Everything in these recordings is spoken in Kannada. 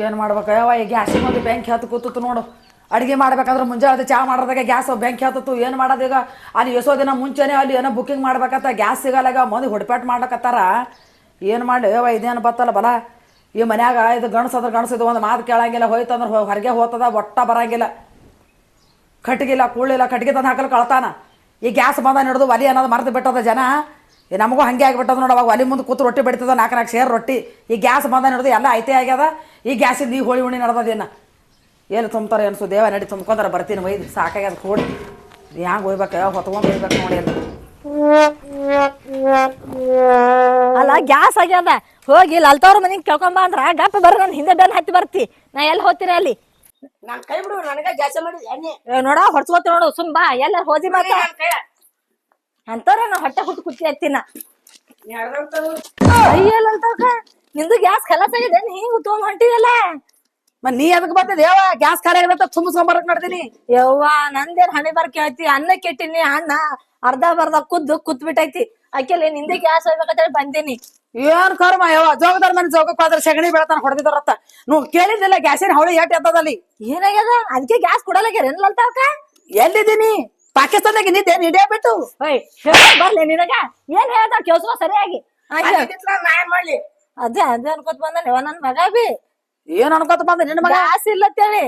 ಏನು ಮಾಡ್ಬೇಕು ಯಾವ ಈ ಗ್ಯಾಸಿಗೆ ಒಂದು ಬೆಂಕಿ ಹತ್ತು ಕೂತು ನೋಡು. ಅಡುಗೆ ಮಾಡ್ಬೇಕಾದ್ರೆ ಮುಂಜಾನೆ ಚಾ ಮಾಡೋದಾಗ ಗ್ಯಾಸ್ ಬೆಂಕಿ ಹತ್ತಿತ್ತು. ಏನು ಮಾಡೋದು ಈಗ? ಅಲ್ಲಿ ಎಷ್ಟೋ ದಿನ ಮುಂಚೆನೇ ಅಲ್ಲಿ ಏನೋ ಬುಕ್ಕಿಂಗ್ ಮಾಡ್ಬೇಕತ್ತ, ಗ್ಯಾಸ್ ಸಿಗಲ್ಲ. ಮಂದಿ ಹೊಡ್ಪಾಟ್ ಮಾಡ್ಲಕತ್ತಾರ. ಏನು ಮಾಡಿ ಯಾವ ಇದೇನು ಬತ್ತಲ್ಲ ಬಲ. ಈ ಮನ್ಯಾಗ ಇದು ಗಣಸದ್ರ ಗಣಸಿದು ಒಂದು ಮಾತು ಕೇಳಂಗಿಲ್ಲ. ಹೋಯ್ತಂದ್ರೆ ಹೊರಗೆ ಹೋಗ್ತದ, ಒಟ್ಟ ಬರಂಗಿಲ್ಲ. ಕಟ್ಟಿಗಿಲ್ಲ ಕೂಳಿಲ್ಲ, ಕಟ್ಟಿಗೆ ತಂದು ಹಾಕಲು ಕಳ್ತಾನ. ಈ ಗ್ಯಾಸ್ ಬಂದ ಹಿಡಿದು ಒಲಿ ಅನ್ನೋದು ಮರೆತು ಬಿಟ್ಟದ ಜನ. ನಮಗೂ ಹಾಗೆ ಆಗಿಬಿಟ್ಟದ ನೋಡಿ. ಅವಾಗ ಒಲಿ ಮುಂದೆ ಕೂತು ರೊಟ್ಟಿ ಬಿಡ್ತದ, 4 ಸೇರು ರೊಟ್ಟಿ. ಈ ಗ್ಯಾಸ್ ಬಂದ ಹಿಡಿದು ಎಲ್ಲ ಐತೆ ಆಗ್ಯದ. ಈ ಗ್ಯಾಸಿಂದ ಈ ಹೋಳಿ ಉಣಿ ನಡೆದದೇನು ಏನು ತುಂಬ್ತಾರೆ ಅನ್ಸು. ದೇವ ನಡಿ ತುಂಬ್ಕೊಂಡ್ರೆ ಬರ್ತೀನಿ ಒಯ್ದು ಸಾಕಾಗ್ಯದ ಕೂಡಿ. ಹ್ಯಾಂಗೆ ಹೋಗ್ಬೇಕು ಹೊತ್ಕೊಂಡು ಹೋಗ್ಬೇಕು ನೋಡಿ ಅಂತ. ಅಲ್ಲ ಗ್ಯಾಸ್ ಆಗ್ಯದ, ಹೋಗಿ ಲಲ್ತವ್ರ ಮನೆಗೆ ಕೇಳ್ಕೊಂಬ ಅಂದ್ರ ಗಪ್ಪ ಬರ ನಾನು ಹಿಂದೆ ಬೆನ್ ಹತ್ತಿ ಬರ್ತಿ. ನಾ ಎಲ್ಲಿ ಹೋಗ್ತೀರ ಅಲ್ಲಿ? ನಾನ್ ಕೈ ಬಿಡು, ನನಗ ಜಾಸ್ತಿ ಮಾಡಿದ್ ಎಣ್ಣೆ ನೋಡ ಹೊಡ್ಸ್ಕೋತಿ ನೋಡು. ಸುಂಬಾ ಎಲ್ಲ ಹೋದಿ ಮಾತ ಅಂತವ್ರ ನಾ ಹೊಟ್ಟೆ ಹುಟ್ಟು ಕುತ್ತಿ ಹತ್ತಿನ ಅಯ್ಯಲ್ಲ ಅಂತವ್ಕ. ನಿಂದು ಗ್ಯಾಸ್ ಖಲಾಸ್ ಆಗಿದೆ, ಹಿಂಗ್ ತೊಗೊಂಡ್ ಹೊಂಟಿದಲ್ಲ. ಮತ್ತೆ ನೀ ಅದಕ್ಕೆ ಬರ್ತದೆ ಯಾವ ಗ್ಯಾಸ್ ಖಾಲಿ ಆಗದ ತುಂಬಿಸ್ಕೊಂಬರಕ್ ಮಾಡ್ತೀನಿ. ಯವ್ವ ನಂದೇನ್ ಹಣೆ ಬರ್ ಕೇಳ್ತಿ? ಅನ್ನ ಕೆಟ್ಟಿನಿ, ಅನ್ನ ಅರ್ಧ ಬರ್ಧ ಕುತ್ ಬಿಟ್ಟೈತಿ. ಆಕೆಲ್ಲ ನಿಂದೆ ಗ್ಯಾಸ್ ಹೋಗ್ಬೇಕಂತೇಳಿ ಬಂದೀನಿ. ಏನ್ ಕರ್ಮ ಯಾವ ಜೋಗದಾರ ಮನೆ ಜೋಗಕ್ಕೆ ಹೋದ್ರೆ ಸಗಣಿ ಬೆಳತಾನ ಹೊಡೆದಿದ್ದಾರತ್ತ. ನೀವು ಕೇಳಿದ್ದಿಲ್ಲ ಗ್ಯಾಸಿನ ಹೌಳಿ ಏಟ್ ಎತ್ತದಲ್ಲಿ. ಏನಾಗ್ಯದ? ಅದಕ್ಕೆ ಗ್ಯಾಸ್ ಕೊಡಲಾಗ್ಯಾರ ಅಲ್ತಾವಕ? ಎಲ್ಲಿದ್ದೀನಿ? ಪಾಕಿಸ್ತಾನದಾಗ ನಿಂತೇನು ಇಂಡಿಯಾ ಬಿಟ್ಟು ಬರ್ಲಿ ನಿನಗ ಏನ್ ಹೇಳ್ತಾರ ಕೇಳ್ಸುವ ಸರಿಯಾಗಿ. ನಾ ಏನ್ ಮಾಡ್ಲಿ? ಅದೇ ಅನ್ಕೋತ ಬಂದ ನನ್ ಮಗ ಬಿ ಏನ್ ಅನ್ಕೋತ ಬಂದ ನಿನ್ನ ಮಗ? ಗ್ಯಾಸ್ ಇಲ್ಲತ್ತೇಳಿ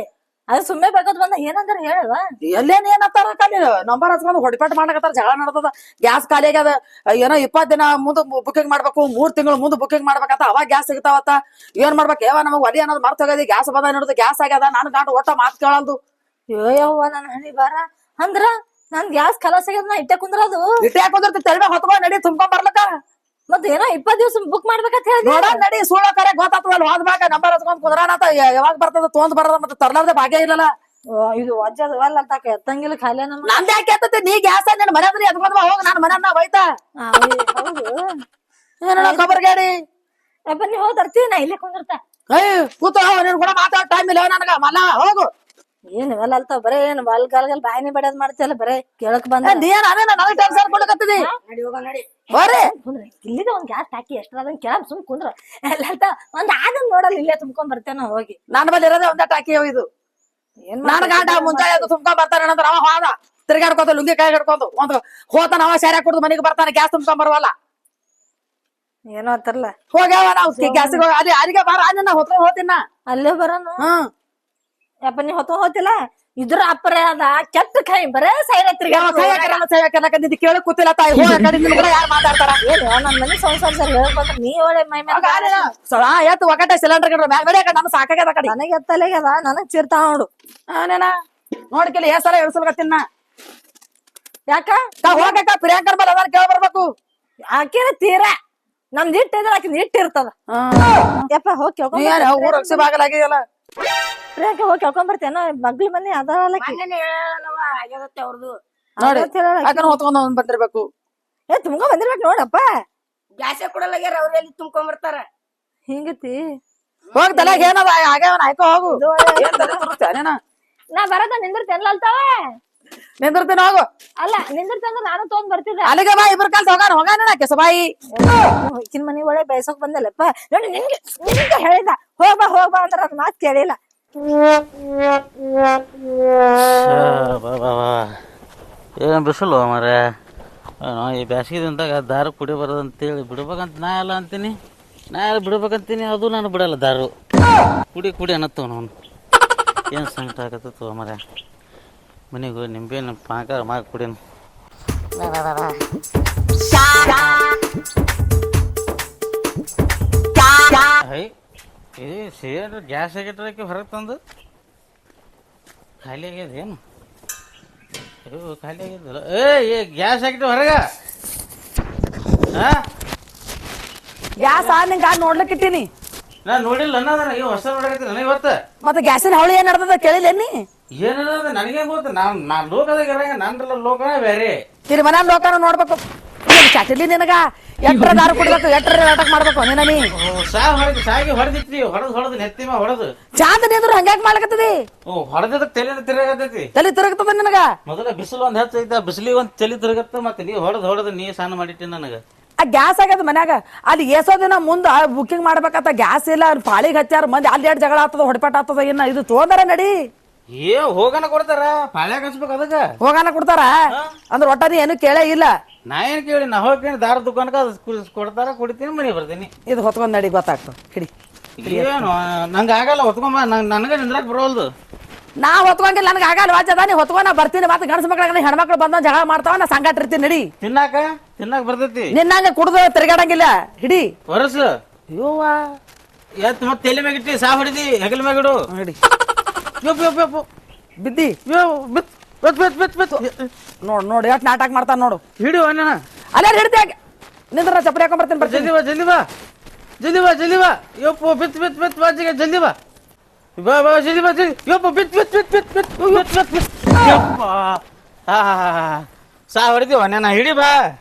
ಅದು ಸುಮ್ಮನೆ ಬೇಕೋತ್ ಬಂದ. ಏನಂದ್ರ ಹೇಳುವ ಎಲ್ಲೇನ್ ಏನಂತಾರ ಖಾಲಿ ನಂಬರ್ ಹಚ್ಕೊಂಡು ಹೊಡಿಪಾಟ್ ಮಾಡಕತ್ತಾರ. ಜಗಳ ನಡ್ದದ. ಗ್ಯಾಸ್ ಖಾಲಿ ಆಗ್ಯದ. ಏನೋ 20 ದಿನ ಮುಂದೆ ಬುಕಿಂಗ್ ಮಾಡ್ಬೇಕು, 3 ತಿಂಗಳು ಮುಂದೆ ಬುಕಿಂಗ್ ಮಾಡ್ಬೇಕಂತ. ಅವಾಗ ಗ್ಯಾಸ್ ಸಿಗ್ತಾವತ್ತ. ಏನ್ ಮಾಡ್ಬೇಕು ಯಾವ ನಮಗ್ ಒಲಿ ಅನ್ನೋದು ಮರ್ತ ಹೋಗದಿ. ಗ್ಯಾಸ್ ಬಂದ ನೋಡುದು ಗ್ಯಾಸ್ ಆಗ್ಯದ. ನಾನು ಗಂಡು ಒಟ್ಟ ಮಾತು ಕೇಳಲ್ದು. ಯವ್ವ ನನ್ ಹಣಿ ಬಾರ ಅಂದ್ರ ನನ್ ಗ್ಯಾಸ್ ಖಲಾಸ್ ಆಗ್ಯದ. ನಾ ಇಟ್ಟೆ ಕುಂದ್ರದು ಇಟ್ಟೆ ಹಾಕೊಂಡ್ರ ತೆಳ್ಮೆ ಹೊತ್ಕೊಂಡ್ ನಡಿ ತುಂಬ್ಕೊಂಡ್ ಬರ್ಲಕ್ಕ. ಮತ್ ಏನೋ 20 ದಿವಸ ಬುಕ್ ಮಾಡ್ಬೇಕಂತ ಹೇಳಿ ನೋಡ ನಡಿ ಸುಳ್ಳ ಕರೆ ಗೊತ್ತಾಗ್ತದಲ್ಲ. ಹೋದ್ಮ್ಯಾಗ ನಂಬರ್ ಹಚ್ಕೊಂಡ್ ಕುಂದ್ರಾನತ. ಯಾವಾಗ ಬರ್ತದ ತೊಂದ್ ಬರದ ಮತ್ತೆ ತರ್ಲಾರ್ದೆ ಭಾಗ್ಯ ಇಲ್ಲಲ್ಲ. ಇದು ವಜ್ಜದ ವಲ್ಲ ಅಂತಾಕ ಎತ್ತಂಗಿಲ್ಲ ಖಾಲಿ ನಮ್ಮ. ನಂದ್ ಯಾಕೆ ಎತ್ತತಿ? ನೀ ಗ್ಯಾಸ್ ನಿನ್ ಮನೆ ಅಂದ್ರೆ ಎತ್ಕೊಂಡ್ ಹೋಗ. ನಾನು ಮನೆ ಹೋಯ್ತಾ ಹೌದು ಏನ ಖಬರ್ಗೇಡಿ. ಯಪ್ಪ ನೀ ಹೋಗಿ ತರ್ತೀವಿ. ನಾ ಇಲ್ಲೇ ಕುಂದಿರ್ತ ಕೂತು ನೀನ್ ಕೂಡ ಮಾತಾಡೋ ಟೈಮ್ ಇಲ್ಲ ನನಗ. ಮಲ್ಲ ಹೋಗು. ಏನ್ ಇವೆಲ್ಲ ಅಲ್ತಾವ ಬರೇ ಏನ್ ಗಲ್ ಬಾಯಿನಿ ಬಡಿಯೋದ್ ಮಾಡ್ತಿಯಲ್ಲ. ಬರೇ ಕೇಳಕ್ ಬಂದ ನೀನ್ ಅದೇ ನನಗೆ ಟೆನ್ಷನ್ ಕೊಡ್ಲಕತ್ತಿದಿ. ನಡಿ ಹೋಗ ನಡಿ ಬರ್ರಿ ಕುಂದ್ರಿ ಇಲ್ಲಿದ ಒಂದ್ ಗ್ಯಾಸ್ ಹಾಕಿ ಎಷ್ಟ್ರ ಅದನ್ನ ಕೇಳಕ್ ಸುಮ್ ಕುಂದ್ರ ಎಲ್ಲ ಒಂದ್ ಅದನ್ನ ನೋಡಲ್ಲ. ಇಲ್ಲೇ ತುಂಬ್ಕೊಂಡ್ ಬರ್ತೇನ ಹೋಗಿ. ನನ್ನ ಬಲ್ಲಿ ಇರೋದೇ ಒಂದೇ ಟಾಕಿ ಇದು. ನನ್ ಗಾಂಡ ಮುಂಜಾನೆ ತುಂಬ್ಕೊಂಡ್ ಬರ್ತಾನೆ ನಂತರ ಅವ ಹೋದ ತಿರ್ಗಾಡ್ಕೊತ ಲುಂಗಿ ಕೈ ಹಿಡ್ಕೊಂಡು ಒಂದು ಹೋತಾನ. ಅವ ಸ್ಯಾರ ಕುಡ್ದು ಮನೆಗೆ ಬರ್ತಾನೆ. ಗ್ಯಾಸ್ ತುಂಬ್ಕೊಂಡ್ ಬರುವಲ್ಲ. ಏನೋ ಅಂತಾರಲ್ಲ ಹೋಗ್ಯಾವ ನಾವು ಗ್ಯಾಸಿಗೆ ಹೋಗಿ ಅಲ್ಲಿ ಅಲ್ಲಿಗೆ ಬಾರ ನಾ ಹೊತ್ಕೊಂಡ್ ಹೋತಿನ. ಅಲ್ಲೇ ಬರೋನು ಯಪ್ಪ ನೀ ಹೊತ್ತ ಹೋತಿಲ್ಲ. ಇದ್ರ ಅಪ್ಪರ ಅದ ಕೆಟ್ಟ ಕೈ ಬರೇ ಸೈಡ್ ಕೇಳಿ ಕೂತಿಲ್ಲ ತಾಯಿ. ಯಾರು ಮಾತಾಡ್ತಾರ? ನನ್ ಮನೆ ಸಂಸಾರ ಸರ್ ಹೇಳ್ಕೊಂಡ್ರೆ ನೀ ಒಳ್ಳೆ ಮೈ ಎತ್ತು ಒಗಟೆ ಸಿಲಿಂಡರ್ ನಮ್ ಸಾಕಾಗ್ಯದ ಕಡೆ. ನನಗೆ ಎತ್ತಲೆಗದ ನನಗ್ ಚಿರ್ತಾವ ನೋಡು. ನೇನ ನೋಡ್ಕಿಲ್ಲ ಏ ಸಲ ಇಳಿಸಲ್ಗತ್ತಿನ. ಯಾಕ ಹೋಗಕ್ಕ ಪ್ರಿಯಾಂಕರ್ ಬಲ್ ಅದಾರ ಕೇಳ ಬರ್ಬೇಕು. ಆಕಿನ ತೀರಾ ನಮ್ದು ಇಟ್ಟಿದ್ರೆ ಆಕಿನ ಇಟ್ಟಿರ್ತದ. ಯಪ್ಪ ಹೋಗಿ ಕೇಳ್ಕೊಂಡ್ ಊರ್ ಅಕ್ಷಿ ಬಾಗಲಾಗಿದೆಯಲ್ಲ. ಪ್ರಿಯಾಂಕ ಹೋಗಿ ಕೇಳ್ಕೊಂಡ್ ಬರ್ತೇನ? ಮಗ್ಳ ಮನೆ ಅದಲ್ಲ ಹೇಳಲ್ಲವ ಆಗ್ಯದತ್ತೆ ಅವ್ರದು. ನೋಡಿ ಯಾಕಂದ್ರೆ ಹೊತ್ಕೊಂಡ್ ಬಂದಿರ್ಬೇಕು. ತುಂಬ್ಕೊಂಡ್ ಬಂದಿರ್ಬೇಕು ನೋಡಪ್ಪ. ಗ್ಯಾಸೇ ಕೊಡಲಾಗ್ಯಾರ. ಅವ್ರ ಎಲ್ಲಿ ತುಂಬ್ಕೊಂಡ್ ಬರ್ತಾರ? ಹಿಂಗತಿ ಹೋಗ್ ತಲೆಗೆ ಏನದ ಆಗ್ಯಾವನ ಆಯ್ಕೋ ಹೋಗು. ನಾ ಬರದ ನಿಂದಿರ್ತೇನಲ್ಲ ಅಲ್ತಾವ. ನಿಂದಿರ್ತೀನಿ ಹೋಗು. ಅಲ್ಲ ನಿಂದಿರ್ತಂದ್ರ ನಾನು ತಗೊಂಡ್ ಬರ್ತಿದ್ದೆ. ಅಲ್ಲಿಗೆ ಬಾ ಇಬ್ರ ಕಾಲ್ ಹೋಗಾನ ಕೆಸಬಾಯಿ. ಈಕಿನ ಮನಿ ಒಳಗೆ ಬಯಸೋಕ್ ಬಂದಲ್ಲಪ್ಪ. ನೋಡಿ ನಿನ್ಗೆ ನಿನ್ಗೆ ಹೇಳಿದ ಹೋಗ್ಬಾ ಅಂದ್ರ ಅದ್ ಮಾತ್ ಕೇಳಿಲ್ಲ. ಏನ್ ಬಿಸಿಲು ಮರೆ. ಈ ಬ್ಯಾಸಿಗೆ ದಿನದಾಗ ದಾರು ಕುಡಿಬಾರ್ದಂತೇಳಿ ಬಿಡ್ಬೇಕಂತ ನಾ ಎಲ್ಲ ಅಂತೀನಿ. ನಾ ಎಲ್ಲ ಬಿಡ್ಬೇಕಂತೀನಿ, ಅದು ನಾನು ಬಿಡಲ್ಲ. ದಾರು ಕುಡಿ ಅನ್ನತ್ತವ ನಾನು. ಏನು ಸಂಕಟ ಆಗತ್ತವ ಮರೆ. ಮನೆಗೆ ಹೋಗಿ ನಿಂಬೆನ ಪಾಕ ಮಾಡಿ ಕುಡಿನ. ಹೈ ಇದು ಸಿಲಿಂಡ್ರ್ ಗ್ಯಾಸ್ ಆಗಿಟ್ಟಕ್ಕೆ ಹೊರಗೆ ತಂದು ಖಾಲಿ ಆಗ್ಯದ ಏನು? ಖಾಲಿ ಆಗಿದ್ದಲ್ಲ. ಏ ಗ್ಯಾಸ್ ಹಾಕಿಟ್ಟು ಹೊರಗ. ಗ್ಯಾಸ್ ನಿಂಗ ನೋಡ್ಲಿಕ್ಕಿಟ್ಟಿನಿ. ನಾ ನೋಡಿಲ್ಲ ಅನ್ನೋದನ್ನ ಇವ್ ಹೊಸ ನೋಡಕತ್ತೀನಿ ನನಗೆ ಇವತ್ತು. ಮತ್ತೆ ಗ್ಯಾಸಿನ ಹೌಳಿ ಏನ್ ನಡ್ದದ ಕೇಳಿಲ್ಲ ನೀ? ಏನದ ನನಗೆ ಗೊತ್ತ. ನಾನ್ ಲೋಕದಾಗ ಇರಂಗ ನಂದ್ರಲ್ಲ ಲೋಕನ ಬೇರೆ. ತಿರು ಮನ ಲೋಕನ ನೋಡ್ಬೇಕು. ಚಾಟಿಲಿ ನಿನಗ ಎಟ್ರ ದಾರು ಕುಡ್ಬೇಕು, ಎಟ್ರ ನಾಟಕ ಮಾಡ್ಬೇಕು ನೀನ ನೀ. ಸಾಗಿ ಹೊಡೆದಿತ್ರಿ. ಹೊಡೆದು ನೆತ್ತಿಮ ಹೊಡೆದು ಚಾಂದ ನಿಂದ್ರು ಹಂಗ್ಯಾಕ್ ಮಾಡ್ಲಕತ್ತದಿ? ಹೊಡೆದ ತಲೆ ತಿರುಗತೈತಿ. ತಲೆ ತಿರುಗ್ತದ ನಿನಗ. ಮೊದಲ ಬಿಸಿಲು ಒಂದ್ ಹೆಚ್ಚೈತ. ಬಿಸಿಲಿಗೆ ಒಂದ್ ತಲೆ ತಿರುಗತ್ತ. ಮತ್ತೆ ನೀ ಹೊಡೆದು ನೀ ಸಣ್ಣ ಮಾಡಿಟ್ಟಿ ನನಗ. ಆ ಗ್ಯಾಸ್ ಆಗ್ಯದ ಮನ್ಯಾಗ ಅಲ್ಲಿ ಎಸೋ ದಿನ ಮುಂದ ಬುಕಿಂಗ್ ಮಾಡ್ಬೇಕಂತ ಗ್ಯಾಸ್ ಇಲ್ಲ ಪಾಳಿಗೆ ಹಚ್ಚಾರ ಮಂದಿ ಅಲ್ಲಿ ಎರಡು ಜಗಳ ಆಗ್ತದ ಹೊಡಪಾಟ ಆಗ್ತದ ಇನ್ನ ಇದು ತೊಗೊಂಡಾರ ನಡಿ ಏ ಹೋಗನ ಕೊಡ್ತಾರ ಪಾಳ್ಯಾಗ ಹಚ್ಬೇಕು ಅದಕ್ಕ ಹೋಗಾನ ಕೊಡ್ತಾರ ಅಂದ್ರೆ ಒಟ್ಟ ನೀ ಏನು ಕೇಳೇ ಇಲ್ಲ. ನಾ ಏನ್ ಕೇಳಿ ನಾ ಹೋಗ್ತೀನಿ ದಾರ ದುಕಾನಕ್ಕ ಕೊಡ್ತಾರ ಕುಡಿತೀನಿ ಮನೆ ಬರ್ತೀನಿ. ಇದು ಹೊತ್ಕೊಂಡ್ ನಡಿ ಗೊತ್ತಾಗ್ತದ ಹಿಡಿ. ಏನು ನಂಗೆ ಆಗಲ್ಲ ಹೊತ್ಕೊಂಬ ನನಗೆ ನಿಂದ್ರಾಕ್ ಬರೋಲ್ದು. ನಾ ಹೊತ್ಕೊಂಗಿಲ್ಲ ನನಗೆ ಆಗಲ್ಲ ವಾಜ್ಯದ ನೀ ಹೊತ್ಕೊಂಡ್ ನಾ ಬರ್ತೀನಿ ಮತ್ತೆ ಗಂಡಸ ಮಕ್ಳಾಗ ಹೆಣ್ಮಕ್ಳು ಬಂದ ಜಗಳ ಮಾಡ್ತಾವ ನಾ ಸಂಗಾಟ ಇರ್ತೀನಿ ನಡಿ. ತಿನ್ನಾಕ ಬರ್ತೈತಿ ನಿನ್ನಂಗ ಕುಡ್ದು ತಿರ್ಗಾಡಂಗಿಲ್ಲ ಹಿಡಿ ಹೊರಸ ಯೋವಾ ಎತ್ ಮತ್ತೆ ತಲೆ ಮ್ಯಾಗ ಇಟ್ಟಿ ಸಾ ಹೊಡಿದಿ ಹೆಗಲ ಮ್ಯಾಗ ಇಡು ಹಿಡಿ ಯಪ್ಪ ಯಪ್ಪ ಯಪ್ಪ ಬಿದ್ದಿ ಬಿತ್ ಬಿತ್ ಬಿತ್ ಬಿತ್ ಬಿತ್ ನೋಡು ನೋಡು ಎಷ್ಟು ನಾಟಕ ಮಾಡ್ತಾನ ನೋಡು. ಹಿಡಿ ಅಣ್ಣ ಅಲ್ಲೇ ಹಿಡ್ದೆ ನಿಂದ್ರ ಚಪ್ಪಲಿ ಹಾಕೊಂಡ್ ಬರ್ತೀನಿ ಬರ್ತೀನಿ. ಜಲ್ದಿ ಬಾ ಜಲ್ದಿ ಬಾ ಜಲ್ದಿ ಬಾ ಜಲ್ದಿ ಬಾ ಯಪ್ಪ ಬಿತ್ ಬಿತ್ ಬಿತ್ ಬಾಜಿಗೆ ಜಲ್ದಿ ಬಾ ಬಾ ಬಾ ಜಲ್ದಿ ಬಾ ಜಲ್ದಿ ಯಪ್ಪ ಬಿತ್ ಬಿತ್ ಬಿತ್ ಬಿತ್ ಬಿತ್ ಬಿತ್ ಬಿತ್ ಬಿತ್ ಯಪ್ಪ ಹಾ ಸಾ ಹೊಡಿದೀವ ನಾ ಹಿಡಿ ಬಾ.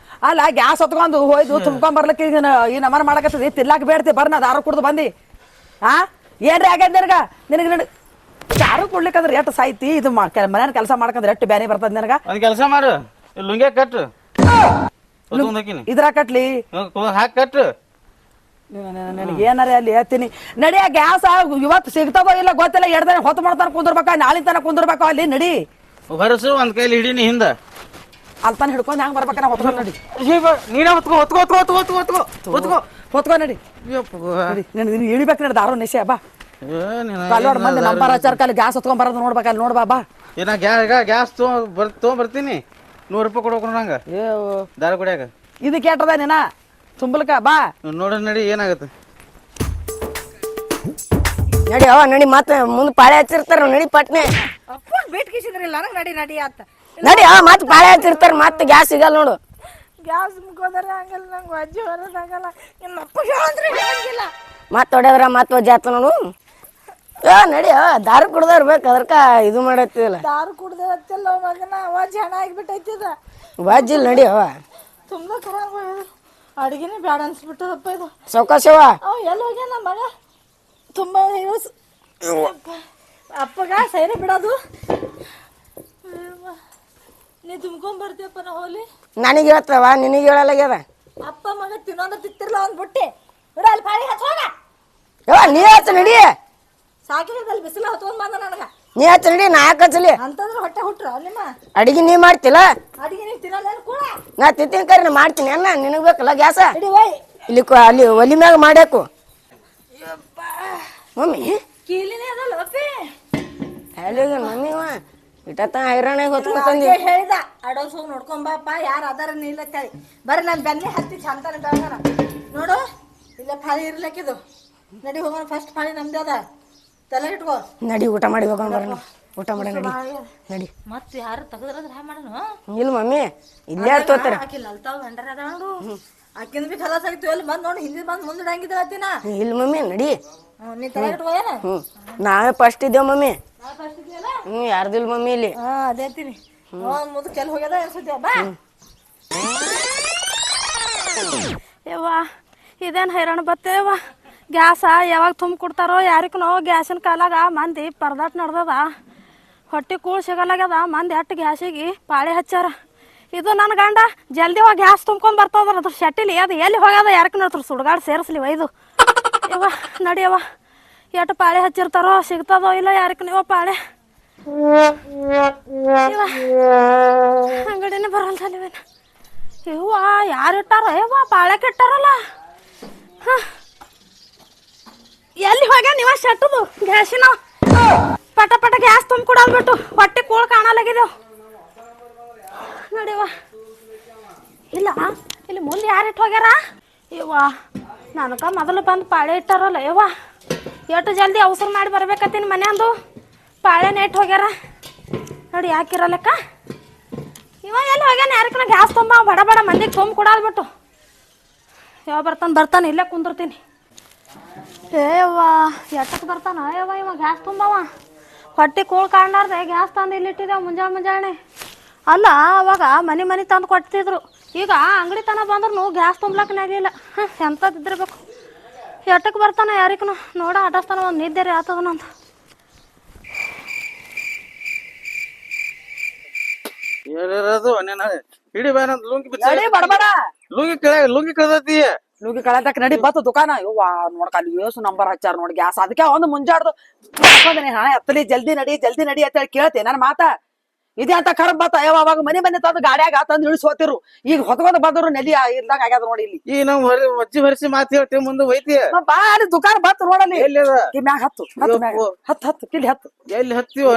ಅಲ್ಲ ಗ್ಯಾಸ್ ಹೊತ್ಕೊಂಡು ಹೋಯ್ದು ತುಂಬ್ಕೊಂಡ್ ಬರ್ಲಿಕ್ಕೆ ಈಗ ಈ ನಮನ ಮಾಡಕತ್ತದ ತಿರ್ಲಾಕ್ ಬೇಡ್ತಿ ಬರ್ನ ದಾರು ಕುಡ್ದು ಬಂದಿ. ಹಾ ಏನ್ರಿ ಆಗ್ಯದ ನಿನಗ ನಿನಗೆ ದಾರು ಕುಡ್ಲಿಕ್ಕಂದ್ರೆ ಎಷ್ಟು ಸಾಯ್ತಿ ಇದು ಮನೇನ ಕೆಲಸ ಮಾಡ್ಕಂದ್ರೆ ಎಷ್ಟು ಬ್ಯಾನಿ ಬರ್ತದ ನಿನಗ. ಒಂದ್ ಕೆಲಸ ಮಾಡು ಲುಂಗ್ಯ ಕಟ್ಟು ಇದ್ರ ಕಟ್ಲಿ ಹಾಕಿ ಕಟ್ಟು ನನಗೆ ಏನಾರ ಅಲ್ಲಿ ಹೇಳ್ತೀನಿ ನಡಿ. ಆ ಗ್ಯಾಸ್ ಇವತ್ತು ಸಿಗ್ತದೋ ಇಲ್ಲ ಗೊತ್ತಿಲ್ಲ ಎರಡು ದಿನ ಹೊತ್ತು ಮಾಡ್ತಾನ ಕುಂದಿರ್ಬೇಕ ನಾಳಿನ ತನ ಕುಂದಿರ್ಬೇಕು ಅಲ್ಲಿ ನಡಿ. ಹೊರಸು ಒಂದ್ ಕೈಲಿ ಹಿಡೀನಿ ಹಿಂದ ಅಲ್ತಾನ ಹಿಡ್ಕೊಂಡು ಹೆಂಗ್ ಬರ್ಬೇಕ ನಾ ಹೊತ್ಕೊಂಡ್ ನಡಿ. ನೀನ ಹೊತ್ಕೋ ಹೊತ್ಕೋ ಹೊತ್ಕೋ ಹೊತ್ಕೋ ಹೊತ್ಕೋ ಹೊತ್ಕೋ ಹೊತ್ಕೊ ನಡಿ ನಡಿ ಇಳಿಬೇಕು ನಡಿ ದಾರು ನಿಶ್ಚಯ ಬಾ. ಕಲ್ಲೋಡ್ ಮಂದಿ ನಂಬರ್ ಹಚ್ಚಾರ ಕಲ್ಲಿ ಗ್ಯಾಸ್ ಹೊತ್ಕೊಂಡ್ ಬರೋದು ನೋಡ್ಬೇಕ ಅಲ್ಲಿ ನೋಡ್ಬಾ ಬಾ. ಏನ ಗ್ಯಾಸ್ ತೊಗೊಂಬರ್ತೀನಿ 100 ರೂಪಾಯಿ ಕೊಡ್ಬೇಕು ನಂಗ ದಾರ ಕುಡಿಯಾಕ. ಇದು ಕೇಟದ ನೀನ ತುಂಬಲ್ಕ ಬಾ ನೋಡ ನಡಿ ಏನಾಗತ್ತೆ ನಡಿ ಅವ ನಡಿ ಮತ್ತೆ ಮುಂದ್ ಪಾಳೆ ಹಚ್ಚಿರ್ತಾರ ನಡಿ ಪಟ್ನೆ ಅಪ್ಪನ್ ಬೇಟ್ ಕಿಸಿದ್ರಿಲ್ಲ ನನಗ್ ನಡಿ ನಡಿ ಅಂತ ನಡಿ ಅವ ಮತ್ತೆ ಪಾಳೆ ಹಚ್ಚಿರ್ತಾರ ಮತ್ತೆ ಗ್ಯಾಸ್ ಸಿಗಲ್ಲ ನೋಡು. ಗ್ಯಾಸ್ ಮುಖೋದ್ರೆ ಹಂಗಲ್ಲ ನಂಗೆ ಅಜ್ಜಿ ಹೊರದಾಗಲ್ಲ ನಿಮ್ಮ ಅಪ್ಪ ಹೇಳಂದ್ರೆ ಹೇಳಂಗಿಲ್ಲ ಮತ್ತೆ ಹೊಡೆದ್ರ ಮತ್ತೆ ವಜ್ಜೆ ಆತ ನೋಡು. ನಡಿ ದಾರು ಕುಡ್ದವ್ರು ಬೇಕು ಅದಕ್ಕ ಇದು ಮಾಡತ್ತಿಲ್ಲ ದಾರು ಕುಡ್ದೆ ಹತ್ತಿಲ್ಲ ಮಗನ ಅವಾಜ್ ಹಣ ಆಗಿಬಿಟ್ಟೈತಿದ ವಜ್ಜಿಲ್ ನಡಿ ಅವ ತುಂಬಾ ಖರಾಬ್ ಅಡಿಗೆನೇ ಬೇಡ ಅನ್ಸ್ಬಿಟ್ಟದಪ್ಪ ಇದು. ಸೌಕಾಶವ ಅವ ಎಲ್ಲಿ ಹೋಗ್ಯಾನ ಮಗ ತುಂಬಾ ಯೂಸ್ ಅಪ್ಪಗ ಸೈರೆ ಬಿಡೋದು ನೀ ತುಂಬ್ಕೊಂಡ್ ಬರ್ತೀಯಪ್ಪ ನಾ ಹೋಲಿ ನನಗೆ ಹೇಳ್ತವ ನಿನಗೆ ಹೇಳಲಾಗ್ಯದ. ಅಪ್ಪ ಮಗ ತಿನ್ನೋದ್ರ ತಿತ್ತಿರ್ಲ ಒಂದ್ ಬುಟ್ಟಿ ಬಿಡ ಅಲ್ಲಿ ಪಾಳಿ ಹಚ್ಚೋಗ ನೀ ಹಚ್ಚ ನಡಿ ಸಾಕಿನಲ್ಲಿ ಬಿಸಿಲ ಹೊತ್ಕೊಂಡ್ ಬಂದ ನನಗ ನೀ ಹಚ್ಚ ನಡಿ ನಾ ಯಾಕೆ ಹಚ್ಚಲಿ ಅಂತಂದ್ರೆ ಹೊಟ್ಟೆ ಹುಟ್ರ ನಿಮ್ಮ ಅಡಿಗೆ ನೀ ಮಾಡ್ತಿಲ್ಲ ಅಡಿಗೆ ನೀವು ತಿನ್ನಲ್ಲ ಕೂಡ ನಾ ತಿಂತೀನಿ ಕರಿ ನಾ ಮಾಡ್ತೀನಿ ಅನ್ನ ನಿನಗೆ ಬೇಕಲ್ಲ ಗ್ಯಾಸ ಇಡಿ ವೈ ಇಲ್ಲಿ ಅಲ್ಲಿ ಒಲಿ ಮ್ಯಾಗ ಮಾಡ್ಯಾಕು ಮಮ್ಮಿ ಕೀಲಿನೇ ಅದಲ್ಲ ಅಪ್ಪಿ ಅಲ್ಲಿಗೆ ಮಮ್ಮಿವ ಇಟ್ಟತ್ತ ಹೈರಾಣಾಗಿ ಹೊತ್ಕೊತಂದಿ ಹೇಳಿದ ಅಡೋಸ್ ಹೋಗಿ ನೋಡ್ಕೊಂಬಪ್ಪ ಯಾರು ಅದಾರ ನಿಲ್ಲತ್ತೇಳಿ ಬರ್ರಿ ನಾನು ಬೆನ್ನೆ ಹತ್ತಿ ಚಂತಾನೆ ಬೆಳಗಾರ ನೋಡು ಇಲ್ಲ ಫಾಳಿ ಇರ್ಲಕ್ಕಿದು ನಡಿ ಹೋಗೋಣ ಫಸ್ಟ್ ಫಾಳಿ ನಮ್ದೇ ಅದ ತಲೆ ಇಟ್ಕೋ ನಡಿ ಊಟ ಮಾಡಿ ಹೋಗೋಣ ಬರೋಣ ಊಟ ಮಾಡಿ ನಡಿ ನಡಿ ಮತ್ತೆ ಯಾರು ತೆಗದ್ರದ್ರ ಹ್ಯಾ ಮಾಡೋಣ ಇಲ್ಲ ಮಮ್ಮಿ ಇಲ್ಲೇ ತೋತಾರ ಆಕಿ ಲಲ್ತಾವ್ ಗಂಡರ ಅದ ನೋಡು ಆಕಿಂದ ಬಿ ಖಲಾಸ್ ಆಗಿತ್ತು ಎಲ್ಲಿ ಬಂದ್ ನೋಡಿ ಹಿಂದೆ ಬಂದ್ ಮುಂದೆ ಹಂಗಿದ್ದ ಹತ್ತಿನ ಇಲ್ಲ ಮಮ್ಮಿ ನಡಿ ನೀ ತಲೆ ಇಟ್ಕೋ ಏನ ನಾವೇ ಫಸ್ಟ್ ಇದ್ದೇವ್ ಮಮ್ಮಿ ನಾ ಫಸ್ಟ್ ಇದೆಯಲ್ಲ ಯಾರ್ದಿಲ್ಲ ಮಮ್ಮಿ ಇಲ್ಲಿ ಅದೇ ತೀನಿ ಮುದಕ್ಕೆ ಎಲ್ಲಿ ಹೋಗ್ಯದ ಅನ್ಸುತ್ತೆ ಬಾ ಯವ್ವ ಇದೇನು ಹೈರಾಣ ಬರ್ತೇವ ಗ್ಯಾಸ ಯಾವಾಗ ತುಂಬ ಕೊಡ್ತಾರೋ ಯಾರಿಗೂ ಗ್ಯಾಸಿನ ಕಾಲಾಗ ಮಂದಿ ಪರದಾಟ ನಡ್ದದ ಹೊಟ್ಟೆ ಕೂಳು ಸಿಗಲಾಗ್ಯದ ಮಂದಿ ಅಟ್ಟು ಗ್ಯಾಸಿಗೆ ಪಾಳೆ ಹಚ್ಚಾರ ಇದು ನನ್ನ ಗಂಡ ಜಲ್ದಿ ಹೋಗಿ ಗ್ಯಾಸ್ ತುಂಬ್ಕೊಂಡು ಬರ್ತದ್ರ ಅದ್ರ ಶೆಟ್ಟಿಲಿ ಅದು ಎಲ್ಲಿ ಹೋಗ್ಯದ ಯಾರಕ್ಕೆ ನೋಡ್ತಾರೆ ಸುಡ್ಗಾಡು ಸೇರಿಸ್ಲಿ ಒಯ್ದು ಯವ್ವ ನಡಿಯವ್ವ ಎಷ್ಟು ಪಾಳೆ ಹಚ್ಚಿರ್ತಾರೋ ಸಿಗ್ತದೋ ಇಲ್ಲ ಯಾರಕ್ಕೆ ನೀವು ಪಾಳೆ ಅಂಗಡಿನೇ ಬರಲ್ಸಲಿವೇನ ಯವ್ವ ಯಾರು ಇಟ್ಟಾರ ಯವ್ವ ಪಾಳ್ಯಕ್ಕೆ ಇಟ್ಟಾರಲ್ಲ ಹಾಂ ಎಲ್ಲಿ ಹೋಗ್ಯ ನೀವ ಶೆಟ್ಟದು ಗ್ಯಾಸಿನ ಪಟ ಪಟ ಗ್ಯಾಸ್ ತುಂಬ ಕೊಡಲ್ಬಿಟ್ಟು ಹೊಟ್ಟೆ ಕೂಳು ಕಾಣಲಾಗಿದ್ದೇವು ನೋಡಿವ ಇಲ್ಲ ಇಲ್ಲಿ ಮುಂದೆ ಯಾರು ಇಟ್ಟು ಹೋಗ್ಯಾರ ಯವ್ವ ನನಗ ಮೊದಲು ಬಂದು ಪಾಳೆ ಇಟ್ಟಾರಲ್ಲ ಯವ್ವ ಎಷ್ಟು ಜಲ್ದಿ ಅವಸರ ಮಾಡಿ ಬರ್ಬೇಕತ್ತೀನಿ ಮನೆಯಂದು ಪಾಳೆನ ಇಟ್ಟು ಹೋಗ್ಯಾರ ನೋಡಿ ಯಾಕಿರಲ್ಲಕ್ಕ ಇವ ಎಲ್ಲಿ ಹೋಗ್ಯಾನ ಯಾರಕ್ಕನ ಗ್ಯಾಸ್ ತುಂಬ ಬಡ ಬಡ ಮಂದಿಗೆ ತುಂಬ ಕೊಡಲ್ಬಿಟ್ಟು ಯಾವ ಬರ್ತಾನೆ ಇಲ್ಲೇ ಕುಂದಿರ್ತೀನಿ ಏವ್ವ ಎಟ್ಟಕ್ಕೆ ಬರ್ತಾನ ಯವ್ವ ಇವ ಗ್ಯಾಸ್ ತುಂಬವ ಹೊಟ್ಟೆ ಕೂಳು ಕಾಣಾರ್ದೆ ಗ್ಯಾಸ್ ತಂದು ಇಲ್ಲಿಟ್ಟಿದ್ದೇವೆ ಮುಂಜಾನೆ ಅಲ್ಲ ಅವಾಗ ಮನೆ ತಂದು ಕೊಡ್ತಿದ್ರು ಈಗ ಅಂಗಡಿ ತನ ಬಂದ್ರು ಗ್ಯಾಸ್ ತುಂಬ್ಲಕ್ಕ ನಗಲಿಲ್ಲ ಎಂಥದ್ದಿರ್ಬೇಕು ಎಟ್ಟಕ್ಕೆ ಬರ್ತಾನ ಯಾರಿಗೂ ನೋಡ ಆಟಸ್ತಾನ ಒಂದು ನಿದ್ದೆ ರೀ ಆತದನಂತ ಇಡಿ ಬೇರೆ ಲುಂಗಿ ನಡಿ ಬಡಬಡ ಲುಂಗಿ ಕಳ್ದತಿ. ಲುಂಗಿ ಕಳತಕ್ ನಡಿ ಬತ್ತು ದುಕಾನ ಇವ್ವಾ ನೋಡ್ಕ ಅಲ್ಲಿ ಏಸು ನಂಬರ್ ಹಚ್ಚಾರ ನೋಡಿ ಗ್ಯಾಸ್ ಅದಕ್ಕೆ ಒಂದು ಮುಂಜಾಡ್ದು ಹಣ ಎತ್ತಲಿ ಜಲ್ದಿ ನಡಿ ಅಂತ ಹೇಳಿ ಕೇಳ್ತೆ ನನ್ನ ಮಾತ ಇದೇ ಅಂತ ಖರಬ್ ಬತ್ತ ಅವಾಗ ಮನೆ ತಂದು ಗಾಡಿಯಾಗ ತಂದು ಇಳಿಸೋತಿರು ಈಗ ಹೊತ್ಕೊಂಡ್ ಬಂದ್ರು ನೆಲಿ ಇಲ್ದಾಗ ಆಗ್ಯಾದ ನೋಡಿ ಇಲ್ಲಿ ಈಗ ನಾವ್ ಮಜ್ಜಿ ಭರಿಸಿ ಮಾತ್ ಹೇಳ್ತೇವೆ ಮುಂದೆ ಹೋಯ್ತಿ. ಬಾ ಅಲ್ಲಿ ದುಕಾನ್ ಬತ್ತು ನೋಡಲ್ಲಿ ಎಲ್ಲಿದ ಈ ಮ್ಯಾಗ ಹತ್ತು ಕಿಲಿ ಹತ್ತು ಎಲ್ಲಿ ಹತ್ತಿವ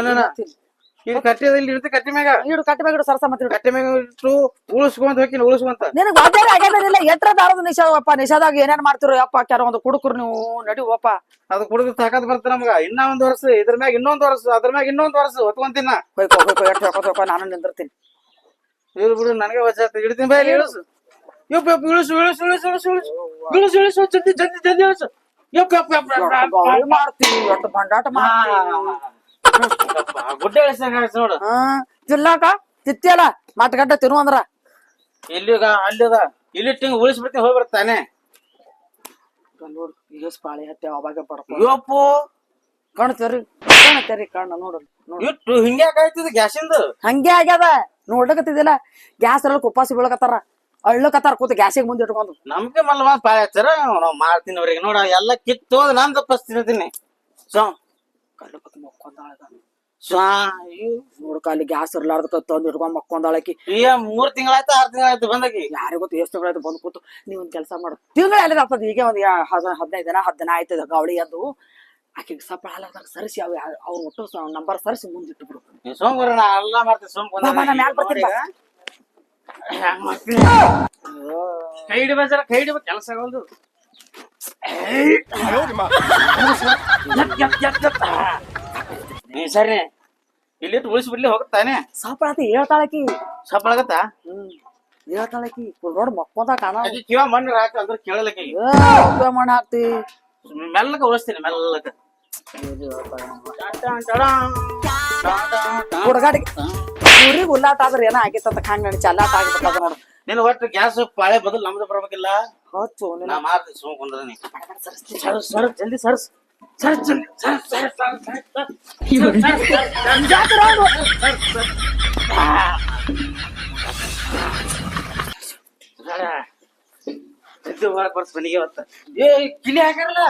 ಇಲ್ಲಿ ಕಟ್ಟಿದಲ್ಲಿ ಇರುತ್ತೆ ಕಟ್ಟಿ ಮ್ಯಾಗ ಇಡು ಕಟ್ಟಿ ಮ್ಯಾಗ ಇಡು ಸರ್ಸ ಮತ್ತೆ ಕಟ್ಟಿ ಮ್ಯಾಗ ಇಟ್ಟು ಉಳಿಸ್ಕೊಂತ ಹೋಗಿ ಉಳಿಸ್ಕೊಂತ ನಿನಗ್ ವಾದ್ಯಾರ ಆಗ್ಯದಿಲ್ಲ ಎಟ್ರ ದಾರದ ನಿಷೇಧಪ್ಪ ನಿಷೇಧಾಗ ಏನೇನ್ ಮಾಡ್ತಿರೋ ಯಪ್ಪ ಕೆಲವೊಂದು ಕುಡುಕರು ನೀವು ನಡಿವಪ್ಪ ಅದು ಕುಡಿದು ತಾಕತ್ ಬರ್ತ ನಮ್ಗ ಇನ್ನ ಒಂದ್ ವರ್ಷ ಇದ್ರ ಮ್ಯಾಗ ಇನ್ನೊಂದ್ ವರ್ಷ ಅದ್ರ ಮ್ಯಾಗ ಇನ್ನೊಂದ್ ವರ್ಷ ಹೊತ್ಕೊಂತಿನ ಹೋಯ್ಕೋ ಎಟ್ಟು ಹೋಗೋದಪ್ಪ ನಾನು ನಿಂದಿರ್ತೀನಿ ಇವ್ರು ಬಿಡು ನನಗೆ ವಜಾತ ಹಿಡ್ತೀನಿ ಬೈ ಇಳಿಸು ಯಪ್ಪ ಯಪ್ಪ ಇಳಿಸು ಜಲ್ದಿ ಜಲ್ದಿ ಜಲ್ದಿ ಇಳಿಸು ಯಪ್ಪ ಮಾಡ್ತೀವಿ ಎಷ್ಟು ಬಂಡಾಟ ಮಾಡ್ತೀವಿ ಗುಡ್ಡ ಇಳಿಸಾಕ ನೋಡು ತಿನ್ನಾಕ ತಿತ್ತಿಯಲ್ಲ ಮಟ್ಗಡ್ಡ ತಿನ್ನು ಅಂದ್ರ ಎಲ್ಲಿಗ ಅಲ್ಲಿದ ಇಲ್ಲಿ ತಿಂಗ್ ಉಳಿಸ್ಬಿಡ್ತೀನಿ ಹೋಗಿ ಬರ್ತಾನೆ ನೋಡು ಈಗ ಪಾಳಿ ಹತ್ತೆ ಅವಾಗ ಪಡ್ಕೊ ಯಪ್ಪು ಕಣ್ಣ ಕಣ್ಣ ನೋಡು ಇಟ್ಟು ಹಿಂಗ್ಯಾಕ ಆಯ್ತದ ಗ್ಯಾಸಿಂದ ಹಂಗೆ ಆಗ್ಯದ ನೋಡ್ಲಕತ್ತಿದಿಲ್ಲ ಗ್ಯಾಸ್ ಎಲ್ಲ ಕುಪ್ಪಾಸಿ ಬೀಳಕತ್ತಾರ ಅಳ್ಳಕತ್ತಾರ ಕೂತ ಗ್ಯಾಸಿಗೆ ಮುಂದೆ ಇಟ್ಕೊಂಡು ನಮ್ಗೆ ಮಲ್ವಾ ಪಾಳಿ ಹಚ್ಚಾರ ನಾವ್ ಮಾಡ್ತೀನಿ ಅವ್ರಿಗೆ ನೋಡ ಎಲ್ಲ ಕಿತ್ತೋದ್ ನಾನ್ ತಪ್ಪಿಸ್ತೀನಿ ಸೊ ಕಲ್ಲಕತ್ತ ಮಕ್ಕೊಂದಾಳ ನೋಡ್ಕ ಅಲ್ಲಿ ಗ್ಯಾಸ್ ಇರ್ಲಾರ್ದಕ್ಕ ತಂದು ಇಟ್ಕೊಂಡ್ ಮಕ್ಕೊಂದಾಳಕಿ ಈಗ 3 ತಿಂಗಳಾಯ್ತು 6 ತಿಂಗಳಾಯ್ತು ಬಂದಾಕಿ ಯಾರಿಗ ಗೊತ್ತು ಎಷ್ಟು ತಿಂಗಳಾಯ್ತು ಬಂದ್ ಕೂತು ನೀವ್ ಒಂದ್ ಕೆಲಸ ಮಾಡು ತಿಂಗಳ ಎಲ್ಲ ಆಗ್ತದ ಈಗ ಒಂದ್ 15 ದಿನ ಆಯ್ತದ ಗವಳಿ ಅದು ಆಕಿಗೆ ಸಪ್ಪ ಹಾಲಾಗ್ದಾಗ ಸರಿಸಿ ಅವ್ರ ಒಟ್ಟು ನಂಬರ್ ಸರಿಸಿ ಮುಂದಿಟ್ಟು ಬಿಡು ಸೋಮವಾರ ನಾ ಎಲ್ಲ ಮಾಡ್ತೀನಿ ಕೈ ಹಿಡಿ ಬಜಾರ ಕೈ ಹಿಡಿ ಕೆಲಸ ಆಗೋದು ಸರಿ ಇಲ್ಲಿಟ್ಟು ಉಳಿಸ್ಬಿಡ್ಲಿ ಹೋಗ್ತಾನೆ ಸಪ್ಪ ಹೇಳ್ತಾಳಕಿ ಸಪ್ಪಳಾಗತ್ತ ಹೇಳ್ತಾಳಕಿ ನೋಡ್ ಮಕ್ಕೊಂದ ಕಾಣ ಕಿವ ಮಣ್ಣು ಹಾಕ ಅಂದ್ರೆ ಕೇಳಲಕ್ಕೆ ಮಣ್ಣು ಹಾಕ್ತಿ ಮೆಲ್ಲಕ ಉಳಿಸ್ತೀನಿ ಮೆಲ್ಲಕ ಹುಡುಗಾಟಿಗೆ ಊರಿಗೆ ಉಲ್ಲಾಟ ಆದ್ರೆ ಏನೋ ಆಗಿತ್ತ ಹಂಗ ಚಲ್ಲಾಟ ಆಗಿಬಿಟ್ಟದ ನೋಡು ನೀನು ಒಟ್ಟು ಗ್ಯಾಸ್ ಪಾಳೆ ಬದಲು ನಮ್ದು ಬರ್ಬೇಕಿಲ್ಲ ಹಚ್ಚು ನಾ ಮಾಡ್ತೀನಿ ಸುಮ್ ಕುಂದ್ರನಿ ಜಲ್ದಿ ಸರ್ಸ್ ಸರ್ ಜಲ್ದಿ ಕಿಲಿ ಹಾಕಾರಲ್ಲ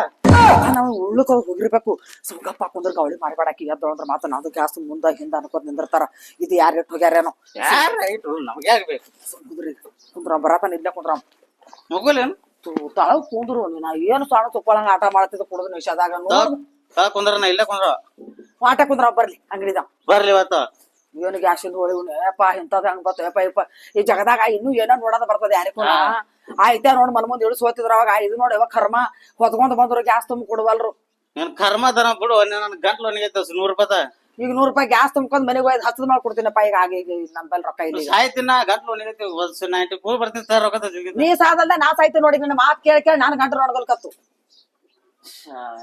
ನಾವು ಉಳ್ಳಕ್ ಹೋಗಿರ್ಬೇಕು ಸುಮ್ಗಪ್ಪ ಕುಂದ್ರ ಗವಳಿ ಮಾಡ್ಬೇಡಾಕಿ ಎದ್ದೊಳಂದ್ರ ಮಾತ್ರ ನಾದು ಗ್ಯಾಸ್ ಮುಂದ ಹಿಂದ ಅನ್ಕೋತ ನಿಂದಿರ್ತಾರ ಇದು ಯಾರು ಇಟ್ಟು ಹೋಗ್ಯಾರೇನೋ ನಮ್ಗೆ ಆಗ್ಬೇಕು ಕುಂದ್ರ ಬರತಾನ ಇಲ್ಲೇ ಕುಂದ್ರ ಮಗುಲೇನು ತಳಗ್ ಕುಂದ್ರು ನಾ ಏನು ಸಣ್ಣ ತುಪ್ಪಳಂಗ ಆಟ ಮಾಡ್ತಿದ್ದ ಕುಡಿದ ನಿಷಾದಾಗ ಕುಂದ್ರ ನಾ ಇಲ್ಲೇ ಕುಂದ್ರ ಆಟ ಕುಂದ್ರ ಬರ್ಲಿ ಅಂಗಡಿದ ಬರ್ಲಿ ಇವತ್ತು ಏನು ಗ್ಯಾಸಿಂದ ಹೊಳಿ ಏಪ ಇಂಥದ್ ಹಂಗ ಬತ್ತ ಏಪ ಏಪ ಈ ಜಗದಾಗ ಇನ್ನೂ ಏನೋ ನೋಡೋದ ಬರ್ತದ ಯಾರಿಗೂ ಆಯ್ತಾ ನೋಡ್ ಮನ ಮುಂದ್ ಇಳಿಸ್ ಹೋತಿದ್ರ ಅವಾಗ ಇದು ನೋಡಿ ಯಾವಾಗ ಕರ್ಮ ಹೊತ್ಕೊಂಡ್ ಬಂದ್ರು ಗ್ಯಾಸ್ ತುಂಬ ಕೊಡುವಲ್ರು ನೀನ್ ಕರ್ಮ ದನ ಬಿಡು ನನ್ ಗಂಟ್ಲು ಒಣಗೈತ 100 ರೂಪಾಯಿ ಈಗ 100 ರೂಪಾಯಿ ಗ್ಯಾಸ್ ತುಂಬ್ಕೊಂಡ್ ಮನೆಗೆ ಹೋಯ್ತು ಹತ್ತದ ಮಾಡಿ ಕೊಡ್ತೀನಪ್ಪ ಈಗ ಆಗ ಈಗ ನಮ್ ಬಲ್ ರೊಕ್ಕ ಇಲ್ಲ ಸಾಯ್ತಿನ ಗಂಟ್ಲು ಒಣಗೈತಿ 90 ಕೂಲ್ ಬರ್ತೀನಿ ಸರ್ ರೊಕ್ಕ ನೀ ಸಾದಲ್ದ ನಾ ಸಾಯ್ತಿ ನೋಡಿ ನಿನ್ನ ಮಾತ್ ಕೇಳಿ ನಾನು ಗಂಟು ನೋಡ್ಕೊಲ್ಕತ್ತು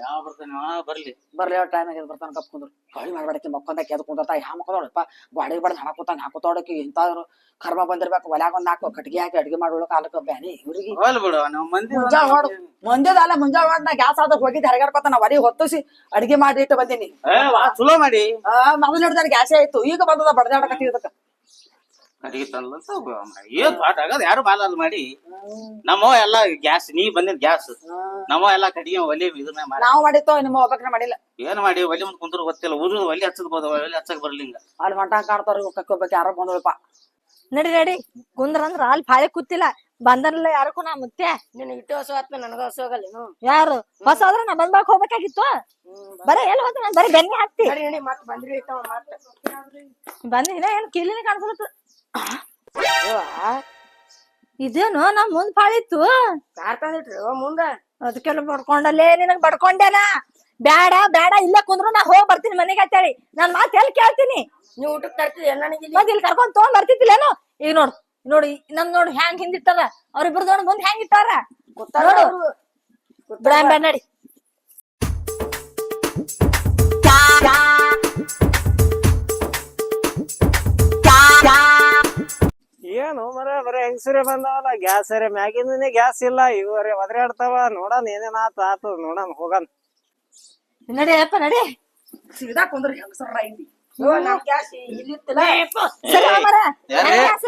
ಯಾವ ಬರ್ತಾನೆ ಬರ್ಲಿ ಬರ್ಲಿ ಟೈಮ್ ಆಗಿ ಬರ್ತಾನ ಕಪ್ಕೊಂಡ್ರು ಗಾಳಿ ಮಾಡ್ಬೇಡಕ್ಕೆ ಮಕ್ಕೊಂದಾಕಿ ಅದು ಕುಂದತ ಯಾ ಮಕ್ಕದೋಡಪ್ಪ ಗಾಡಿ ಬಡ್ದು ಹಾಕೋತಾಡಕಿ ಇಂಥವ್ರು ಕರ್ಮ ಬಂದಿರ್ಬೇಕು ಒಲ್ಯಾಗ ಒಂದ್ ಹಾಕೋ ಕಟ್ಗೆ ಹಾಕಿ ಅಡ್ಗೆ ಮಾಡೋಳು ಕಾಲಕ್ಕೆ ಬ್ಯಾನಿ ಇವ್ರಿಗೆ ಬಿಡು ನಾವು ಮಂದಿ ಮುಂಜಾನೆ ಮುಂಜಾನೆ ನಾ ಗ್ಯಾಸ್ ಆದಾಗ ಹೋಗಿದ್ದು ಹರಗಾಡ್ಕೊತ ನಾ ಒಲಿ ಹೊತ್ತಿಸಿ ಅಡ್ಗೆ ಮಾಡಿ ಇಟ್ಟು ಬಂದೀನಿ ಚಲೋ ಮಾಡಿ ಮೊದಲು ಹಿಡ್ದಾರ ಗ್ಯಾಸೇ ಆಯ್ತು ಈಗ ಬಂದದ ಬಡ್ದಾಡಕತ್ತಿ ಇದಕ್ಕ ಅಡಿಗೆ ತಂದಂತ ಏನ್ ಪಾಠ ಆಗದ ಯಾರು ಬಾಲಲ್ ಮಾಡಿ ನಮ್ಮ ಎಲ್ಲಾ ಗ್ಯಾಸ್ ನೀ ಬಂದಿದ್ ಗ್ಯಾಸ್ ನಮ್ಮ ಎಲ್ಲಾ ಕಡಿಗೆ ಒಲಿ ಇದನ್ನ ಮಾಡಿ ನಾವು ಮಾಡಿತ್ತೋ ನಿಮ್ಮ ಒಬ್ಬಕ್ನ ಮಾಡಿಲ್ಲ ಏನ್ ಮಾಡಿ ಒಲಿ ಮುಂದ್ ಕುಂದ್ರು ಗೊತ್ತಿಲ್ಲ ಊರು ಒಲಿ ಹಚ್ಚದ್ ಒಲಿ ಹಚ್ಚಕ್ ಬರ್ಲಿಂಗ ಅಲ್ಲಿ ಹೊಂಟ ಕಾಣ್ತಾರ ಕಕ್ಕೋಬೇಕು ಯಾರೋ ಬಂದಳಪ್ಪ ನಡಿ ನಡಿ ಕುಂದ್ರಂದ್ರ ಅಲ್ಲಿ ಪಾಳಿ ಕೂತಿಲ್ಲ ಬಂದನಲ್ಲ ಯಾರಕ್ಕೂ ನಾ ಮುತ್ತೆ ನಿನಗೆ ಇಟ್ಟು ಹೊಸ ಆತ್ಮ ನನಗ ಹೊಸ ಹೋಗಲ್ಲ ಯಾರು ಹೊಸ ಆದ್ರ ನಾ ಬಂದ್ಬಾಕ್ ಹೋಗ್ಬೇಕಾಗಿತ್ತು ಬರೀ ಎಲ್ಲಿ ಹೋದ ನಾನು ಬರೀ ಬೆನ್ನಿ ಹಾಕ್ತಿ ಮತ್ ಬಂದ್ರಿ ಇಟ್ಟವ ಬಂದಿನ ಏನ್ ಕಿಲಿನ ಕಾಣಿಸ್ಲತ್ತ ಇದೇನು ನಮ್ ಮುಂದ್ ಪಾಳಿತ್ತು ಕಾರ್ತಾನಿಟ್ರಿ ಮುಂದ ಅದಕ್ಕೆಲ್ಲ ಬಡ್ಕೊಂಡಲ್ಲೇ ನಿನಗ್ ಬಡ್ಕೊಂಡೇನ ಬ್ಯಾಡ ಬ್ಯಾಡ ಇಲ್ಲೇ ಕುಂದ್ರು ನಾ ಹೋಗ್ ಬರ್ತೀನಿ ಮನೆಗೆ ಅಂತೇಳಿ ನಾನ್ ಮಾತ್ ಎಲ್ಲಿ ಕೇಳ್ತೀನಿ ನೀವ್ ಊಟಕ್ ತರ್ತೀವಿ ನನಗೆ ಮತ್ ಇಲ್ಲಿ ಕರ್ಕೊಂಡ್ ತಗೊಂಡ್ ಬರ್ತಿದ್ದಿಲ್ಲೇನು ಈಗ ನೋಡು ನೋಡಿ ನಮ್ ನೋಡ್ ಹ್ಯಾಂಗ್ ಹಿಂದಿಟ್ಟಾರ ಅವ್ರಿಬ್ರು ನೋಡಿ ಮುಂದ್ ಹೆಂಗ್ ಇಟ್ಟಾರ ನೋಡು ಬಿಡ ನಡಿ ಏನು ಬರೇ ಹೆಂಗಸರೇ ಬಂದಾವಲ್ಲ ಗ್ಯಾಸ್ ಅರೆ ಮ್ಯಾಗಿಂದನೇ ಗ್ಯಾಸ್ ಇಲ್ಲ ಇವರೇ ಒದರಾಡ್ತಾವ ನೋಡನ್ ಏನೇನ್ ಆತು ನೋಡನ್ ಹೋಗನ್ ನಡಿ ಅಪ್ಪ ನಡಿ ಸೀದಾ ಕುಂದ್ರ ಹೆಂಗಸರ ಇಲ್ಲಿ ನಮ್ ಗ್ಯಾಸ್ ಇಲ್ಲಿ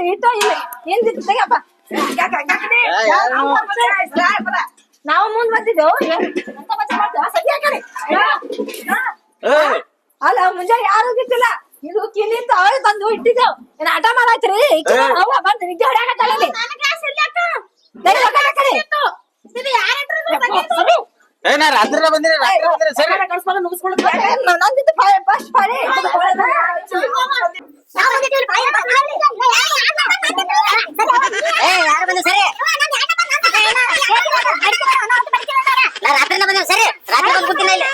ಇಟ್ಟು ಇಲ್ಲಿ ಹಿಂದಿಟ್ಟು ತೆಗಪ್ಪ ನಾವು ಮುಂದ್ ಬಂದಿದ್ದೆವು ಅಲ್ಲ ಮುಂಜಾನೆ ಯಾರು ಹೋಗಿತ್ತಿಲ್ಲ ಇದು ಕಿಲಿಂದ ಅವಳು ಬಂದು ಇಟ್ಟಿದ್ದೆವು ಏನ್ ಆಟ ಮಾಡಾತ್ರಿ ಅವ್ವ ಬಂದು ನಿದ್ದೆ ಹೊಡ್ಯಾಕತ್ತಾಳಲ್ಲಿ ನಾ ರಾತ್ರಿ ಬಂದಿರಿ ಸರಿ ನಂದಿದ್ದು ಫಸ್ಟ್ ಪಾಳಿ ಯಾರು ಬಂದು ಸರಿ ನಾ ರಾತ್ರಿ ಬಂದ ಸರಿ ರಾತ್ರಿ ಬಂದು ಕೂತಿಲ್ಲ ಇಲ್ಲಿ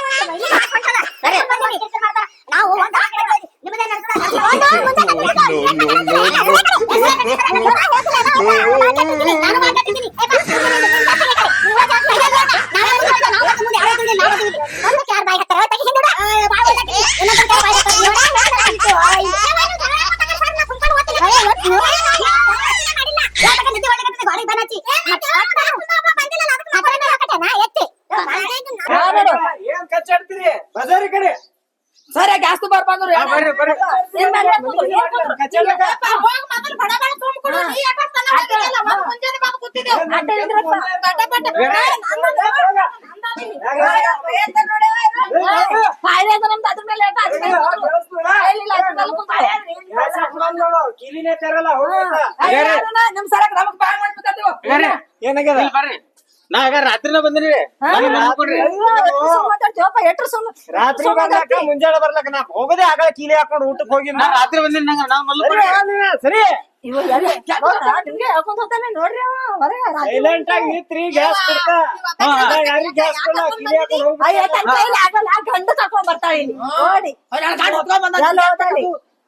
ಸರಿ ನಾವು ಏನ್ ಕಚ್ಚಾಡ್ತೀರಿ ಬಜಾರಿ ಕಡೆ ಸರಿ ಗ್ಯಾಸ್ ಬಾರ್ ಬಂದ್ರು ಬರ್ರಿ ಬರ್ರಿ ಕಚ್ಚಾಡ್ಬೇಕ ಕಿಲಿನೇ ತೆರಲ್ಲ ನಿಮ್ ಸಲಕ್ ನಮಗ್ ಬಾಯ್ ಮಾಡ್ಬಿಟ್ಟಿವ್ ಏನಾಗ್ಯದ ಬರ್ರಿ ನಾ ಆಗ ರಾತ್ರಿನ ಬಂದಿರಿ ಎಟ್ರು ರಾತ್ರಿ ಬರ್ಲಾಕ ಮುಂಜಾನೆ ಬರ್ಲಾಕ ನಾ ಹೋಗದೆ ಆಗ ಕೀಲಿ ಹಾಕೊಂಡು ಊಟಕ್ಕೆ ಹೋಗಿ ನಾ ರಾತ್ರಿ ಬಂದಿನಿ ನಂಗ ನಾ ಮಲ್ಲು ಸರಿ ನಿಮ್ಗೆ ಹೇಳ್ಕೊಂಡ್ ಹೋಗ್ತಾನೆ ನೋಡ್ರಿ ಅವ ಹೊರಗೆ ಸೈಲೆಂಟ್ ಆಗಿ ನಿಂತ್ರಿ ಗ್ಯಾಸ್ ಕೊಡ್ತ ಯಾರಿಗೆ ಗ್ಯಾಸ್ ಕೊಡಲ್ಲ ಕೀಲಿ ಹಾಕೊಂಡು ಹೋಗ್ಬಿಟ್ಟು ಅಯ್ಯ ತನ್ ಕೈಲಿ ಆಗಲ್ಲ ಗಂಡು ತಕೊಂಡ್ ಬರ್ತಾಳೆ ಇಲ್ಲಿ ನೋಡಿ ಎಲ್ಲ ಹೋದಾಳಿ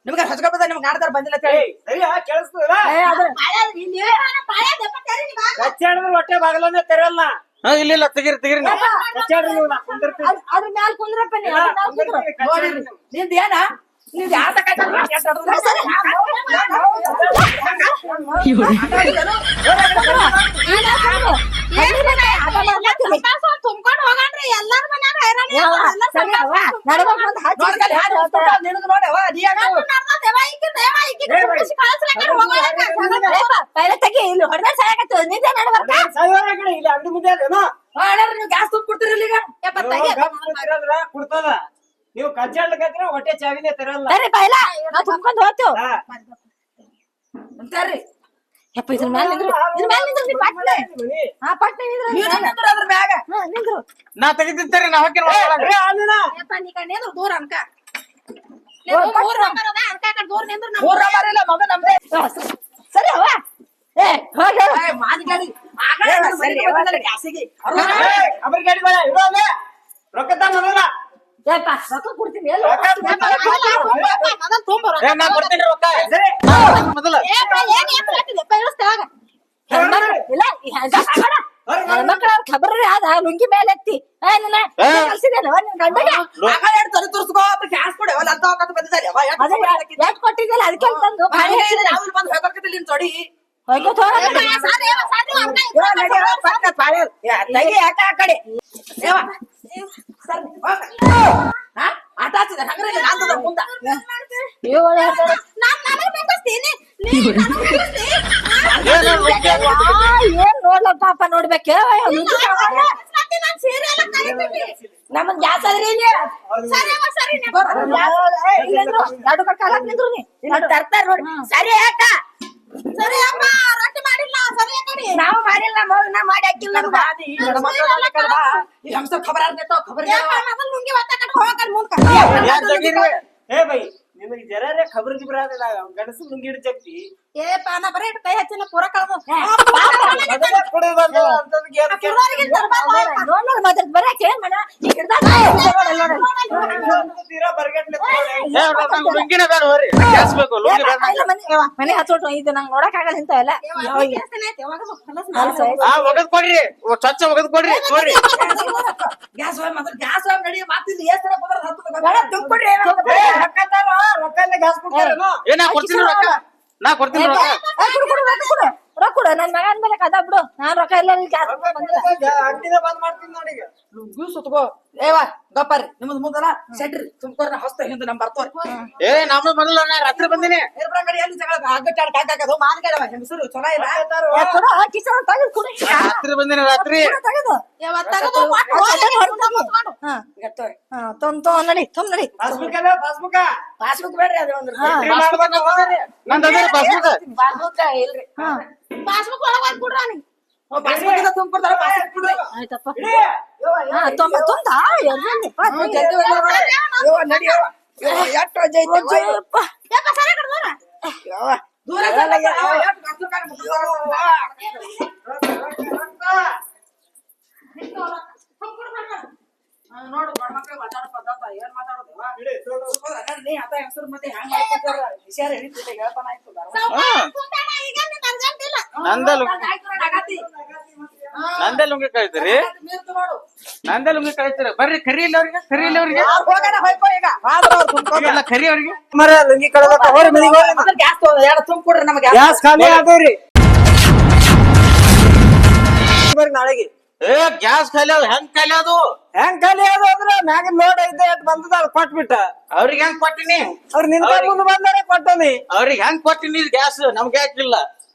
ನಿಮ್ಗೆ ಹಚ್ಕೊಳ್ಬೋದ ನಿಮ್ಗೆ ನಾಡ್ದಾರ ಬಂದಿಲ್ಲ ಅಂತ ಹೇಳಿ ಸರಿ ಕೇಳಿಸ್ತದ ಅದ್ರ ಕಚ್ಚಾಡಿದ್ರೆ ಹೊಟ್ಟೆ ಬಾಗಲನ್ನ ತೆರಲ್ಲ ಇಲ್ಲ ತೆಗಿರಿ ತೆಗಿರಿ ನೀವು ಕಚ್ಚಾಡ್ರಿ ನೀವು ನಾ ಕುಂದಿರ್ತೀನಿ ಅದ್ರ ಮ್ಯಾಲ ಕುಂದ್ರಪ್ಪ ನೀವು ಅದ್ರ ಮ್ಯಾಲ್ ಕುಂದ್ರು. ನೋಡಿ ನಿಂದ ಏನ ನಿಂದ ಯಾರ ತುಂಬ್ಕೊಂಡ್ ಹೋಗಣ್ರಿ ಎಲ್ಲಾರ ಮನ್ಯಾಗ ಸರಿ ಅವ್ವ, ನಡ್ಕೊಂಡ್ ಬಂದ್ ಹಚ್ಚಿ ನಿನಗ್ ನೋಡವ ಪೈಲೆ ತೆಗಿ ಇಲ್ಲಿ ಹೊಡೆದ ಸಾಯಕತ್ತು ನಿಜ ನಡ್ಬರ್ಕ ಸಾವಿರ ಕಡೆ ಇಲ್ಲಿ ಅಂಗಡಿ ಮುಂದೆ ಅದೇನೋ ನೀವು ಗ್ಯಾಸ್ ತುಂಬ ಕೊಡ್ತಿರಲ್ಲ ಈಗ ಕೊಡ್ತದ ನೀವು ಕಚ್ಚಾಡ್ಲಿಕ್ಕೆ ಹೊಟ್ಟೆ ಚಾವಿನೇ ತೆರಲ್ಲ ಸರಿ ಪೈಲ ನಾವ್ ತುಂಬ್ಕೊಂಡ್ ಹೋಗ್ತೇವ್ ಅಂತಾರ್ರಿ ಯಪ್ಪ ಇದ್ರ ಮ್ಯಾಲ ನಿಂದ್ರು ಇದ್ರ ಮ್ಯಾಲ ನಿಂದ್ರು ನೀ ಪಟ್ನೆ ಹಾ ಪಟ್ನೆ ನಿಂದ್ರು ಅದ್ರ ಮ್ಯಾಗ ನಿಂದ್ರು ನಾ ತೆಗಿತಿರ್ತಾರೆ ನಾ ಹಾಕಿ ದೂರ ಅನ್ಕ ಊರ ಮಾರಿಲ್ಲ ಮಗ ನಮ್ದೇ ಸರಿ ಅವ್ವ ಏ ಹೋಗ ಮಾದಿಗಾಡಿ ಗ್ಯಾಸಿಗೆ ಅಮರ್ ಗಾಡಿ ಬೇಡ ಇಡೋಲ್ಲ ರೊಕ್ಕ ಮೊದಲ ಯಪ್ಪ ರೊಕ್ಕ ಕೊಡ್ತೀನಿ ಎಲ್ಲ ನಾ ಕೊಡ್ತೀನಿ ರೊಕ್ಕ ಸರಿ ಮೊದಲ ಇಲ್ಲ ಹೆಣ್ಮಕ್ಳ ಖಬರ್ ಅದ ಲುಂಗಿ ಮೇಲೆ ಎತ್ತಿ ಕಲ್ಸಿದೇನವ ನಿನ್ ಗಂಡಗೆ ತಲೆ ತೋರಿಸ್ಕೋ ಗ್ಯಾಸ್ ಕೊಡಿ ಅಲ್ಲ ಅಂತ ಹೋಗತ್ತ ಬಂದಿದ್ದಾರೆ ಅದೇ ಯಾಕೆ ಕೊಟ್ಟಿದ್ದಿಲ್ಲ ಅದಕ್ಕೆ ತಂದು ಬಂದು ಹೋಗಕತ್ತಿಲ್ಲ ನಿನ್ ಜೋಡಿ ಹೋಗ್ಕೊತ ಲಗಿ ಯಾಕ ಆ ಕಡೆ ಆಟ ಹಚ್ಚಿದೆ ಹಂಗ್ರೆ ನಾಂತದ ಮುಂದ ಏನ್ ನೋಡ್ಲ ಪಾಪ ನೋಡ್ಬೇಕೆ ನಮ್ಮನ್ ಗ್ಯಾಸ್ ಆದ್ರಿ ನಡು ಕಾಲಕ್ ನಿಂದ್ರು ನೀ ತರ್ತಾರ ನೋಡಿ ಸರಿ ಯಾಕ ಸರಿ ಅಮ್ಮ ರೊಟ್ಟಿ ಮಾಡಿಲ್ಲ ಸರಿ ಕಡಿ ನಾವು ಮಾಡಿಲ್ಲ ನಾ ಮಾಡಿ ಹಾಕಿಲ್ಲ ಈ ಹಂಸ ಖಬರ್ ಖಬರ್ ಮೊದಲು ಲುಂಗಿ ಒತ್ತ ಕಟ್ಟ ಹೋಗಕಲ್ ಮುಂದ್ಕ ಏ ಬೈ ನಿಮಗೆ ಜರೇ ಖಬರ್ ಗಿಬ್ರ ಗಣಸು ಮುಂಗಿಡ ಜಗ್ತಿ ಏ ಪಾನ ಬರೀ ಕೈ ಹಚ್ಚಿನ ಪೂರ ಕಳ್ದು ಮಾತಾಡ್ ಬರಕ್ ಏನ್ ಮನ ಲುಂಗಿನ ಬೇಡ ಹೋರಿ ಗ್ಯಾಸ್ ಬೇಕು ಲುಂಗಿ ಬೇಡ ಮನೆ ಹಚ್ಚೋಟು ಇದು ನಂಗೆ ನೋಡಕ್ ಆಗಲ್ಲ ಇಂತ ಎಲ್ಲ ಒಗದ್ ಕೊಡ್ರಿ ಸ್ವಚ್ಛ ಒಗದ್ ಕೊಡ್ರಿ ನೋಡ್ರಿ ಗ್ಯಾಸ್ ಮೊದಲು ಗ್ಯಾಸ್ ನಡಿ ಮಾತಿದ್ದು ಎಷ್ಟು ತುಂಬಿಡ್ರಿ ರೊಕ್ಕ ಗ್ಯಾಸ್ ಕೊಡ್ತಾರೇನೋ ಏ ನಾ ಕೊಡ್ತೀನಿ ರೊಕ್ಕ ನಾ ಕೊಡ್ತೀನಿ ರೊಕ್ಕ ರೊಕ್ಕ ಕೊಡು ನನ್ ಮಗ ಅಂದ್ಮೇಲೆ ಕದ ಬಿಡು ನಾನ್ ರೊಕ್ಕ ಎಲ್ಲ ಗ್ಯಾಸ್ ಬಂದಿಲ್ಲ ಅಂಗಡಿನ ಬಂದ್ ಮಾಡ್ತೀನಿ ನೋಡಿ ಈಗ ಲುಂಗಿ ಸುತ್ಕೋ ಏವಾ ಗಪ್ಪರಿ ನಿಮ್ದು ಮುಂದಲ್ಲ ಸೆಟ್ರಿ ತುಮಕೂರ್ನ ಹೊಸ್ತ ಹಿಂದೆ ನಮ್ ಬರ್ತವ್ರಿ ಏ ನಮ್ಮ ಬರಲ್ಲ ನಾ ರಾತ್ರಿ ಬಂದಿನಿ ಕಡೆ ಎಲ್ಲಿ ಜಗಳ ಅಗ್ಗಟ್ಟಾಡ ಕಾಕಾಕದು ಮಾನ್ಗಡವ ಹೆಂಗಸರು ಚೊಲೋ ಇಲ್ಲ ಕಿಶನ್ ತೆಗೆದು ಕುಡಿ ರಾತ್ರಿ ಬಂದಿನಿ ರಾತ್ರಿ ನಡಿ ತುಂಬ ನಡಿ ಪಾಸ್ಬುಕ್ ಬೇಡ್ರಿ ಅದು ಒಂದು ನಂದ್ ಅದೇ ಪಾಸ್ಬುಕ್ ಪಾಸ್ಬುಕ್ ಇಲ್ರಿ ಪಾಸ್ಬುಕ್ ಒಳಗೆ ಹೋಗಿ ಕೊಡ್ರ ನೀ ಪಾಸ್ಬುಕ್ ತುಂಬಿಕೊಡ್ತಾರ ಪಾಸ್ಬುಕ್ ಕೊಡ್ರಿ ಆಯ್ತಪ್ಪ ತುಂಬ ತುಂಬ ನಡಿ ಎಷ್ಟು ಅಜ್ಜ ದೂರ ನೋಡು ಗಂಡ್ಮಕ್ಳು ಮಾತಾಡೋ ಪದ್ಧತ ಏನ್ ಮಾತಾಡೋದು ನೀ ಆತ ಹೆಸರು ಮತ್ತೆ ಹೆಂಗ್ ಮಾಡ್ಕೊತಾರ ವಿಷಯ ಹಿಡಿತಿದ್ದೆ ಹೇಳ್ತಾನ ಆಯ್ತು ನಂದೇ ಲುಂಗಿ ಕಾಯ್ತೀರಿ ನಂದೇ ಲುಂಗಿ ಕಾಯ್ತೀರಿ ಬರ್ರಿ ಕರಿ ಇಲ್ಲ ಅವ್ರಿಗೆ ಕರಿ ಇಲ್ಲ ಅವ್ರಿಗೆ ಹೋಗೋಣ ಹೋಯ್ಕೋ ಈಗ ಎಲ್ಲ ಕರಿ ಅವ್ರಿಗೆ ಮರ ಲುಂಗಿ ಕಳದತ್ತ ಹೋರಿ ಮನಿಗೆ ಹೋರಿ ಗ್ಯಾಸ್ ಎರಡು ತುಂಬಿಕೊಡ್ರಿ ನಮಗೆ ಗ್ಯಾಸ್ ಖಾಲಿ ಆದವ್ರಿ ಬರ್ರಿ ನಾಳೆಗೆ ಏ ಗ್ಯಾಸ್ ಖಾಲಿ ಅದ ಹೆಂಗ್ ಖಾಲಿ ಅದು ಹೆಂಗ್ ಖಾಲಿ ಆದ ಅಂದ್ರ ಮ್ಯಾಗ ಲೋಡ್ ಐತೆ ಅಟ್ ಬಂದದ ಅದ್ ಕೊಟ್ಬಿಟ್ಟ ಅವ್ರಿಗೆ ಹೆಂಗ್ ಕೊಟ್ಟಿನಿ ಅವ್ರ ನಿನ್ ಮುಂದೆ ಬಂದಾರೆ ಕೊಟ್ಟನಿ ಅವ್ರಿಗೆ ಹೆಂಗ್ ಕೊಟ್ಟಿನಿ ಗ್ಯಾಸ್ ನಮ್ಗೆ ಯಾಕಿಲ್ಲ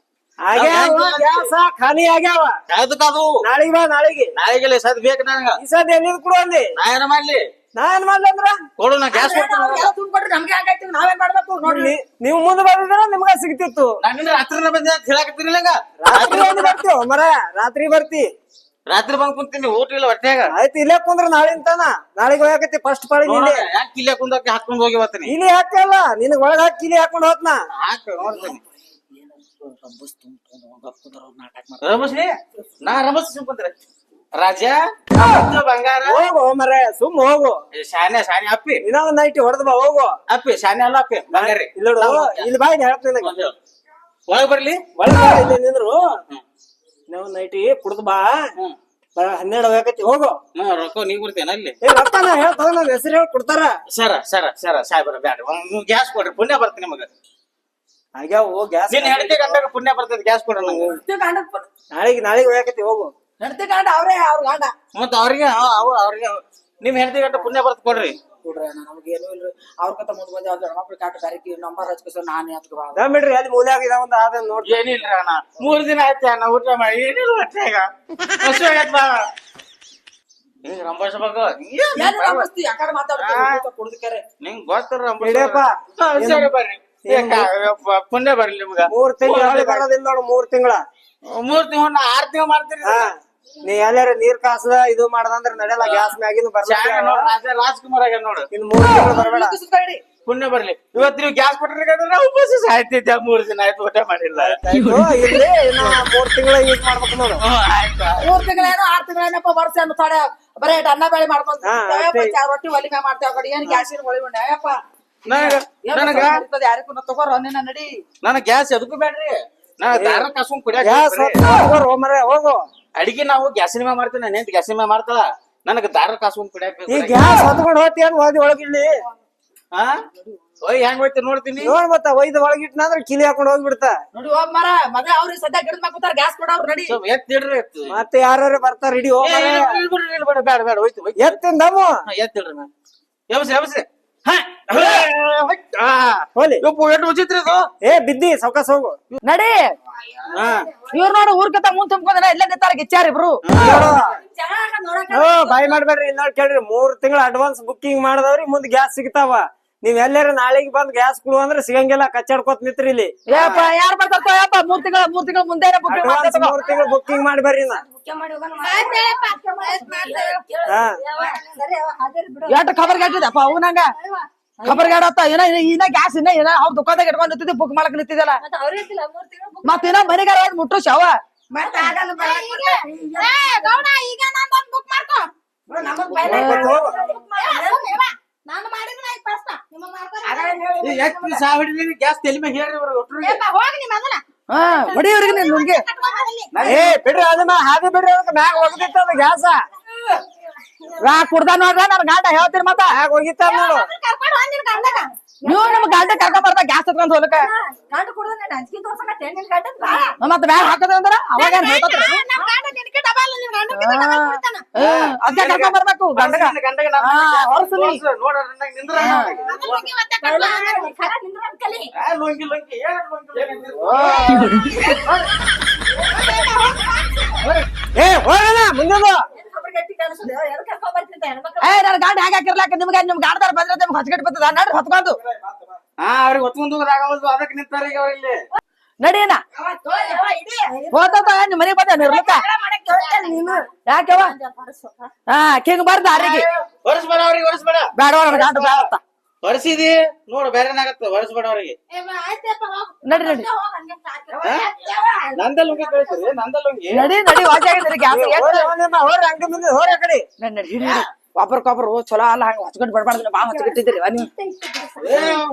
ಆಗ್ಯಾವ ಗ್ಯಾಸ ಖಾಲಿ ಆಗ್ಯಾವ ಯಾವ್ದಕ್ಕದು ನಾಳೆಗೆ ಬಾ ನಾಳೆಗೆ ನಾಯಿಗೆಲ್ಲ ಸದ್ ಬೇಕು ನನಗ ಈ ಸದ್ಯ ಎಲ್ಲಿದ್ ಕೊಡು ಅಂದಿ ನಾ ಏನ ಮಾಡ್ಲಿ ನಾ ಏನ್ ಮಾಡ್ಲಿ ಅಂದ್ರ ಕೊಡು ನಾ ಗ್ಯಾಸ್ ಕೊಡ್ತೀನಿ ತುಂಬಿಕೊಡ್ರಿ ನಮ್ಗೆ ಹೆಂಗಾಯ್ತು ನಾವೇನ್ ಮಾಡ್ಬೇಕು ನೋಡ್ರಿ ನೀವು ಮುಂದೆ ಬಂದಿದ್ರ ನಿಮ್ಗ ಸಿಗ್ತಿತ್ತು ನಾನು ರಾತ್ರಿನ ಬಂದೆ ಅಂತ ಹೇಳಕತ್ತೀರಿಲ್ಲ ಈಗ ರಾತ್ರಿ ಒಂದು ಬರ್ತೀವ ಮರ ರಾತ್ರಿ ಬರ್ತಿ ರಾತ್ರಿ ಬಂದ್ ಕುಂತೀನಿ ಊಟ ಇಲ್ಲ ಹೊಟ್ಟೆಗ ಆಯ್ತು ಇಲ್ಲೇ ಕುಂದ್ರ ನಾಳಿಂತಾನ ನಾಳೆಗೆ ಹೋಗಕತ್ತಿ ಫಸ್ಟ್ ಪಾಳಿ ನಿಂದೆ ಯಾಕೆ ಇಲ್ಲೇ ಕುಂದಕ್ಕೆ ಹಾಕೊಂಡ್ ಹೋಗಿ ಬರ್ತೀನಿ ಇಲಿ ಹಾಕಲ್ಲ ನಿನಗ್ ಒಳಗ ಹಾಕಿ ಇಲಿ ಹಾಕೊಂಡ್ ಹೋತ್ನಾ ಹಾಕ ನೋಡ್ತೀನಿ ರಮಸ್ಲಿ ನಾ ರಮಸ್ ಸುಮ್ಕೊಂಡ್ರೆ ರಾಜ ಬಂಗಾರ ಹೋಗು ಮರ ಸುಮ್ ಹೋಗು ಶಾನೆ ಶಾನೆ ಅಪ್ಪಿ ಇನ್ನೊಂದ್ ನೈಟಿ ಹೊಡೆದ್ ಬಾ ಹೋಗು ಅಪ್ಪಿ ಶಾನೆ ಅಲ್ಲ ಅಪ್ಪಿ ಬಂಗಾರಿ ಇಲ್ಲ ಇಲ್ಲಿ ಬಾಯ್ ಹೇಳ್ತೀನಿ ನಿನಗೆ ಒಳಗ್ ಬರ್ಲಿ ಒಳಗ ಇಲ್ಲಿ ನಿಂದ್ರು ಇನ್ನೊಂದ್ ನೈಟಿ ಕುಡ್ದು ಬಾ 12 ಹೋಗಕತ್ತಿ ಹೋಗು ರೊಕ್ಕ ನೀವ್ ಕೊಡ್ತೇನ ಅಲ್ಲಿ ಏ ರೊಕ್ಕ ನಾ ಹೇಳ್ತದ ನನ್ ಹೆಸರು ಹೇಳಿ ಕೊಡ್ತಾರ ಸರ ಸಾಯ್ಬರ ಬ್ಯಾಡ ಗ್ಯಾಸ್ ಕೊಡ್ರಿ ಪುಣ್ಯ ಬರ್ತೀನಿ ನಿಮಗ ಆಗ್ಯಾವ ಗ್ಯಾಸ್ ನೀನ್ ಹೆಂಡತಿ ಗಂಡಗ ಪುಣ್ಯ ಬರ್ತೈತಿ ಗ್ಯಾಸ್ ಕೊಡ್ರಿ ನಂಗೆ ನಾಳೆಗೆ ಹೋಗಕತ್ತಿ ಹೋಗು ನಡ್ತಿ ಗಂಡ ಅವ್ರೇ ಅವ್ರ ಗಂಡ ಮತ್ತ ಅವ್ರಿಗೆ ಅವ್ರಿಗೆ ನಿಮ್ ಹೆಂಡತಿ ಗಂಡ ಪುಣ್ಯ ಬರ್ತ ಕೊಡ್ರಿ ನೋಡ್ರಿ ನಮ್ಗೇನು ಇಲ್ರಿ ಅವ್ರಕಂತ ಮುಂದ್ ಬಂದೆ ಅವ್ರ ಮಕ್ಳು ಕಾಟ ಕರಿಕಿ ನಂಬರ್ ಹಚ್ಕೊ ನಾನು ಹತ್ಕೊ ಬಿಡ್ರಿ ಅಲ್ಲಿ ಮೂಲ್ಯಾಗ ಇದ ಒಂದ್ ಆದ ನೋಡ್ರಿ ಏನಿಲ್ರಿ ಅಣ್ಣ 3 ದಿನ ಆಯ್ತು ಅಣ್ಣ ಊಟ ಮಾಡಿ ಏನಿಲ್ಲ ಹೊಟ್ಟೆಗ ಹಸು ಆಗೈತ್ ಬಾ ಹಿಂಗ್ ರಂಬಾಸಬೇಕು ಯಾಕಡೆ ಮಾತಾಡ್ತೀವಿ ಕುಡ್ದಕ್ಯಾರೆ ನಿಂಗ್ ಗೊತ್ತಾರ ಬಿಡಪ್ಪ ಸರಿ ಬರ್ರಿ ಪುಣ್ಯ ಬರ್ಲಿ ನಿಮ್ಗ 3 ತಿಂಗಳ ಬರೋದಿಲ್ಲ ನೋಡು 3 ತಿಂಗಳ 3 ತಿಂಗಳ 6 ತಿಂಗಳ ಮಾಡ್ತೀರಿ ನೀ ಎಲ್ಲಾರ ನೀರ್ ಕಾಸದ ಇದು ಮಾಡದಂದ್ರ ನಡೆಯಲ್ಲ ಗ್ಯಾಸ್ ಮ್ಯಾಗಿನ ರಾಜ್ಕುಮಾರ್ ಆಗ್ಯಾರ ನೋಡು ಇನ್ 3 ತಿಂಗಳು ಬರಬೇಡ ಪುಣ್ಯ ಬರ್ಲಿ ಇವತ್ತು ನೀವು ಗ್ಯಾಸ್ ಕೊಟ್ರಿ ಉಪವಾಸ ಸಾಯ್ತೈತಿ 3 ದಿನ ಆಯ್ತು ಊಟ ಮಾಡಿಲ್ಲ ಇಲ್ಲಿ 3 ತಿಂಗಳ ಯೂಸ್ ಮಾಡ್ಬೇಕು ನೋಡು 3 ತಿಂಗಳೇನೋ 6 ತಿಂಗಳೇನಪ್ಪ ವರ್ಷ ಅನ್ನ ತೊಡೆ ಬರೇ ಅನ್ನ ಬೇಳೆ ಮಾಡ್ಕೊಂತ ರೊಟ್ಟಿ ಒಲಿ ಮ್ಯಾಗ ಮಾಡ್ತೇವ ಕಡೆ ಏನ್ ಗ್ಯಾಸಿನ ಒಳಿ ಉಂಡೆ ಅಯ್ಯಪ್ಪ ನನಗ ಯಾರಿಗೂ ತಗೋರ ನಿನ್ನ ನಡಿ ನನಗ್ ಗ್ಯಾಸ್ ಎದಕ್ಕೂ ಬೇಡ್ರಿ ನಾ ದಾರ ಕಾಸ್ಕೊಂಡ್ ಗ್ಯಾಸ್ ಕುಡಿಯಾಕ ಹೋಗು ಅಡಿಗೆ ನಾವು ಗ್ಯಾಸಿನ ಮ್ಯಾಗ ಮಾಡ್ತೇನೆ ನೆಂಟ್ ಗ್ಯಾಸಿನ ಮ್ಯಾಗ ಮಾಡ್ತಾಳ ನನಗ ದಾರ ಕಾಸ್ಕೊಂಡ್ ಕುಡಿಯಾಕ ಈ ಗ್ಯಾಸ್ ಹೊತ್ಕೊಂಡ್ ಹೋತಿ ಏನ್ ಹೋದಿ ಒಳಗಿಲ್ಲಿ ಹಾ ಓಯ್ ಹೆಂಗ್ ಹೋಯ್ತು ನೋಡ್ತೀನಿ ನೋಡ್ ಮತ್ತ ಒಯ್ದ ಒಳಗಿಟ್ನ ಅಂದ್ರ ಕಿಲಿ ಹಾಕೊಂಡ್ ಹೋಗ್ಬಿಡ್ತಾ ನೋಡಿ ಹೋಗ್ ಮರ ಮಗ ಅವ್ರಿಗೆ ಸದ್ಯ ಗಿಡದ ಮ್ಯಾಗ ಕೂತಾರ ಗ್ಯಾಸ್ ಕೊಡವ್ರ ನಡಿ ಎತ್ತಿಡ್ರಿ ಎತ್ತು ಮತ್ತೆ ಯಾರು ಬರ್ತಾರ ಹಿಡಿ ಹೋಗ ಬೇಡ ಬೇಡ ಹೋಯ್ತು ಎತ್ತಿನ ದಮ್ಮು ಎತ್ತಿಡ್ರಿ ಎಬಸ್ರಿ ಎಬಸ್ರಿ ಹೋಲಿ ಉಚಿತ್ರಿ ಇದು ಏ ಬಿದ್ದಿ ಸೌಕಾಸ್ ಹೋಗು ನಡಿ ಇವ್ರು ನೋಡು ಊರ್ಕತ್ತ ಮುಂದ್ ತುಂಬ್ಕೊಂಡ ಇಲ್ಲೇ ನಿಂತಾರ ಗಿಚ್ಚಾರ ಇಬ್ರು ಬಾಯ್ ಮಾಡ್ಬೇಡ್ರಿ ಇಲ್ಲಿ ನೋಡಿ ಕೇಳ್ರಿ 3 ತಿಂಗಳ ಅಡ್ವಾನ್ಸ್ ಬುಕ್ಕಿಂಗ್ ಮಾಡದವ್ರಿ ಮುಂದ್ ಗ್ಯಾಸ್ ಸಿಗ್ತಾವ ನೀವ್ ಎಲ್ಲಾರ ನಾಳೆಗೆ ಬಂದ್ ಗ್ಯಾಸ್ ಕೊಡು ಅಂದ್ರೆ ಸಿಗಂಗಿಲ್ಲ ಕಚ್ಚಾಡ್ಕೋತ್ ನಿತ್ರಿ ಇಲ್ಲಿ ಯಪ್ಪ ಯಾರು ಬರ್ತಾರ ಯಪ್ಪ 3 ತಿಂಗಳ ಮುಂದೆ ಅಡ್ವಾನ್ಸ್ 3 ತಿಂಗಳ ಬುಕ್ಕಿಂಗ್ ಮಾಡಿ ಬರ್ರಿ ನಾ ಎಷ್ಟು ಖಬರ್ ಗಾಟಿದಪ್ಪ ಅವನಂಗ ಖಬರ್ ಗಾಡತ್ತ ಇನ್ನ ಗ್ಯಾಸ್ ಇನ್ನ ಅವ್ರ ದುಕಾನ್ದಾಗ ಇಟ್ಕೊಂಡ್ ನಿಂತಿದ್ದೆ ಬುಕ್ ಮಾಡಕ್ ನಿಂತಿದ್ದಲ್ಲ ಮತ್ತ ಇನ್ನ ಮನೆಗಾರ ಮುಟ್ರು ಶವ ಗ್ಯಾಸ್ ತೆಲಿ ಮ್ಯಾಗ ಹೇಳ್ರಿ ಹೊಡಿಯವ್ರಿಗೆ ನೀನ್ ನುಂಗಿ ಏ ಬಿಡ್ರಿ ಅದನ್ನ ಹಾದಿ ಬಿಡ್ರಿ ಅದಕ್ಕೆ ಮ್ಯಾಗ ಹೋಗದಿತ್ತ ಅದು ಗ್ಯಾಸ ಕುಡ್ದ ನೋಡ್ರ ನನ್ ಗಾಂಡ ಹೇಳ್ತೀರಿ ಮತ್ತ ಮ್ಯಾಗ ಹೋಗಿತ್ತ ನೋಡು ನೀವು ನಮ್ ಗಾಂಡ ಕರ್ಕೊಂಡ್ ಬರ್ತಾ ಗ್ಯಾಸ್ ಹತ್ಕೊಂಡ್ ಹೋಗ್ಲಕ್ಕ ಮತ್ತ ಬ್ಯಾಗ್ ಹಾಕದ ಅಂದ್ರ ಅವಾಗ ಏನ್ ಹೇಳ್ತಾರ ಅದ್ಕೆ ಕರ್ಕೊಂಡ್ ಬರ್ಬೇಕು ಗಂಡಗ ಹೊರಸು ನೀ. ಏ ಹೋಗೋಣ ಮುಂದೆ ನನ್ ಗಾಡಿ ಹ್ಯಾಂಗ ಹಾಕಿರ್ಲಾಕ ನಿಮ್ಗೆ ನಿಮ್ ಗಾಡ್ದಾರ ಬಂದ್ರೆ ನಿಮ್ಗೆ ಹೊಚ್ಕಟ್ ಬರ್ತದ ನಡ್ರಿ ಹೊತ್ಕೊಂಡು ಅವ್ರಿಗೆ ಹೊತ್ಕೊಂಡ್ ಹೋಗೋದಾಗವಲ್ದು ಅದಕ್ಕೆ ನಿಂತಾರ ಈಗ ಅವ್ರು ಇಲ್ಲಿ ನಡೀನ ಹೋತ ನಿಮ್ ಮನೆಗ್ ಬಂದ ನಿರ್ಲಕ್ಕ ಯಾಕೆವ ಹಿಂಗ್ ಬರ್ದ ಅರಿಗೆ ಹೊರಸ್ಬೇಡ ಅವ್ರಿಗೆ ಹೊರಸ್ಬೇಡ ಬೇಡ ನನ್ ಗಾಡಿ ಬೇಡ ಹೊರಸಿದಿ ನೋಡು ಬೇರೆನಾಗತ್ತ ಹೊರಸ್ಬೇಡ ಅವ್ರಿಗೆ ನಡಿ ನಡಿ ನಂದ ಲುಂಗಿ ಕಳಿಸ್ರಿ ನಂದ ಲುಂಗಿ ನಡಿ ನಡಿ ವಾಚ್ ಆಗಿದ್ರಿ ಗ್ಯಾಸ್ ಹೋರ ಅಂಗಡಿ ಮುಂದೆ ಹೋರ ಕಡೆ ನಡಿ ನಡಿ ಹಿಡಿ ಒಬ್ರಕೊಬ್ರು ಚಲೋ ಅಲ್ಲ ಹಂಗ ಹೊಚ್ಕೊಂಡ್ ಬರ್ಬಾರ್ದು ಬಾ ಹೊಚ್ಕಿಟ್ಟಿದ್ದೀರಿ ನೀವು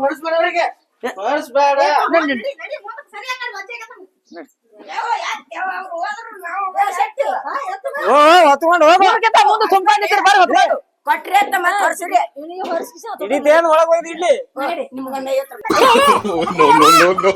ಹೊರಸ್ಬೇಡ ಅವ್ರಿಗೆ ಹೊರಸ್ಬೇಡ ನಡಿ ನಡಿ ಹೊತ್ಕೊಂಡು ಹೋಗ ಇವ್ರ್ಕಿಂತ ಮುಂದೆ ತುಂಬಾ ನಿಂತಿರಿ ಬರ್ರಿ ಹೊತ್ಕೊಂಡು ಕೊಟ್ರಿ ಅಂತ ಮತ್ತೆ ಹೊರ್ಸಿರಿ ಇಡೀದೇನ್ ಒಳಗ್ ಹೋಯ್ದು ಇಲ್ಲಿ ನಿಮ್ಗನ್ನ no, no, no, no.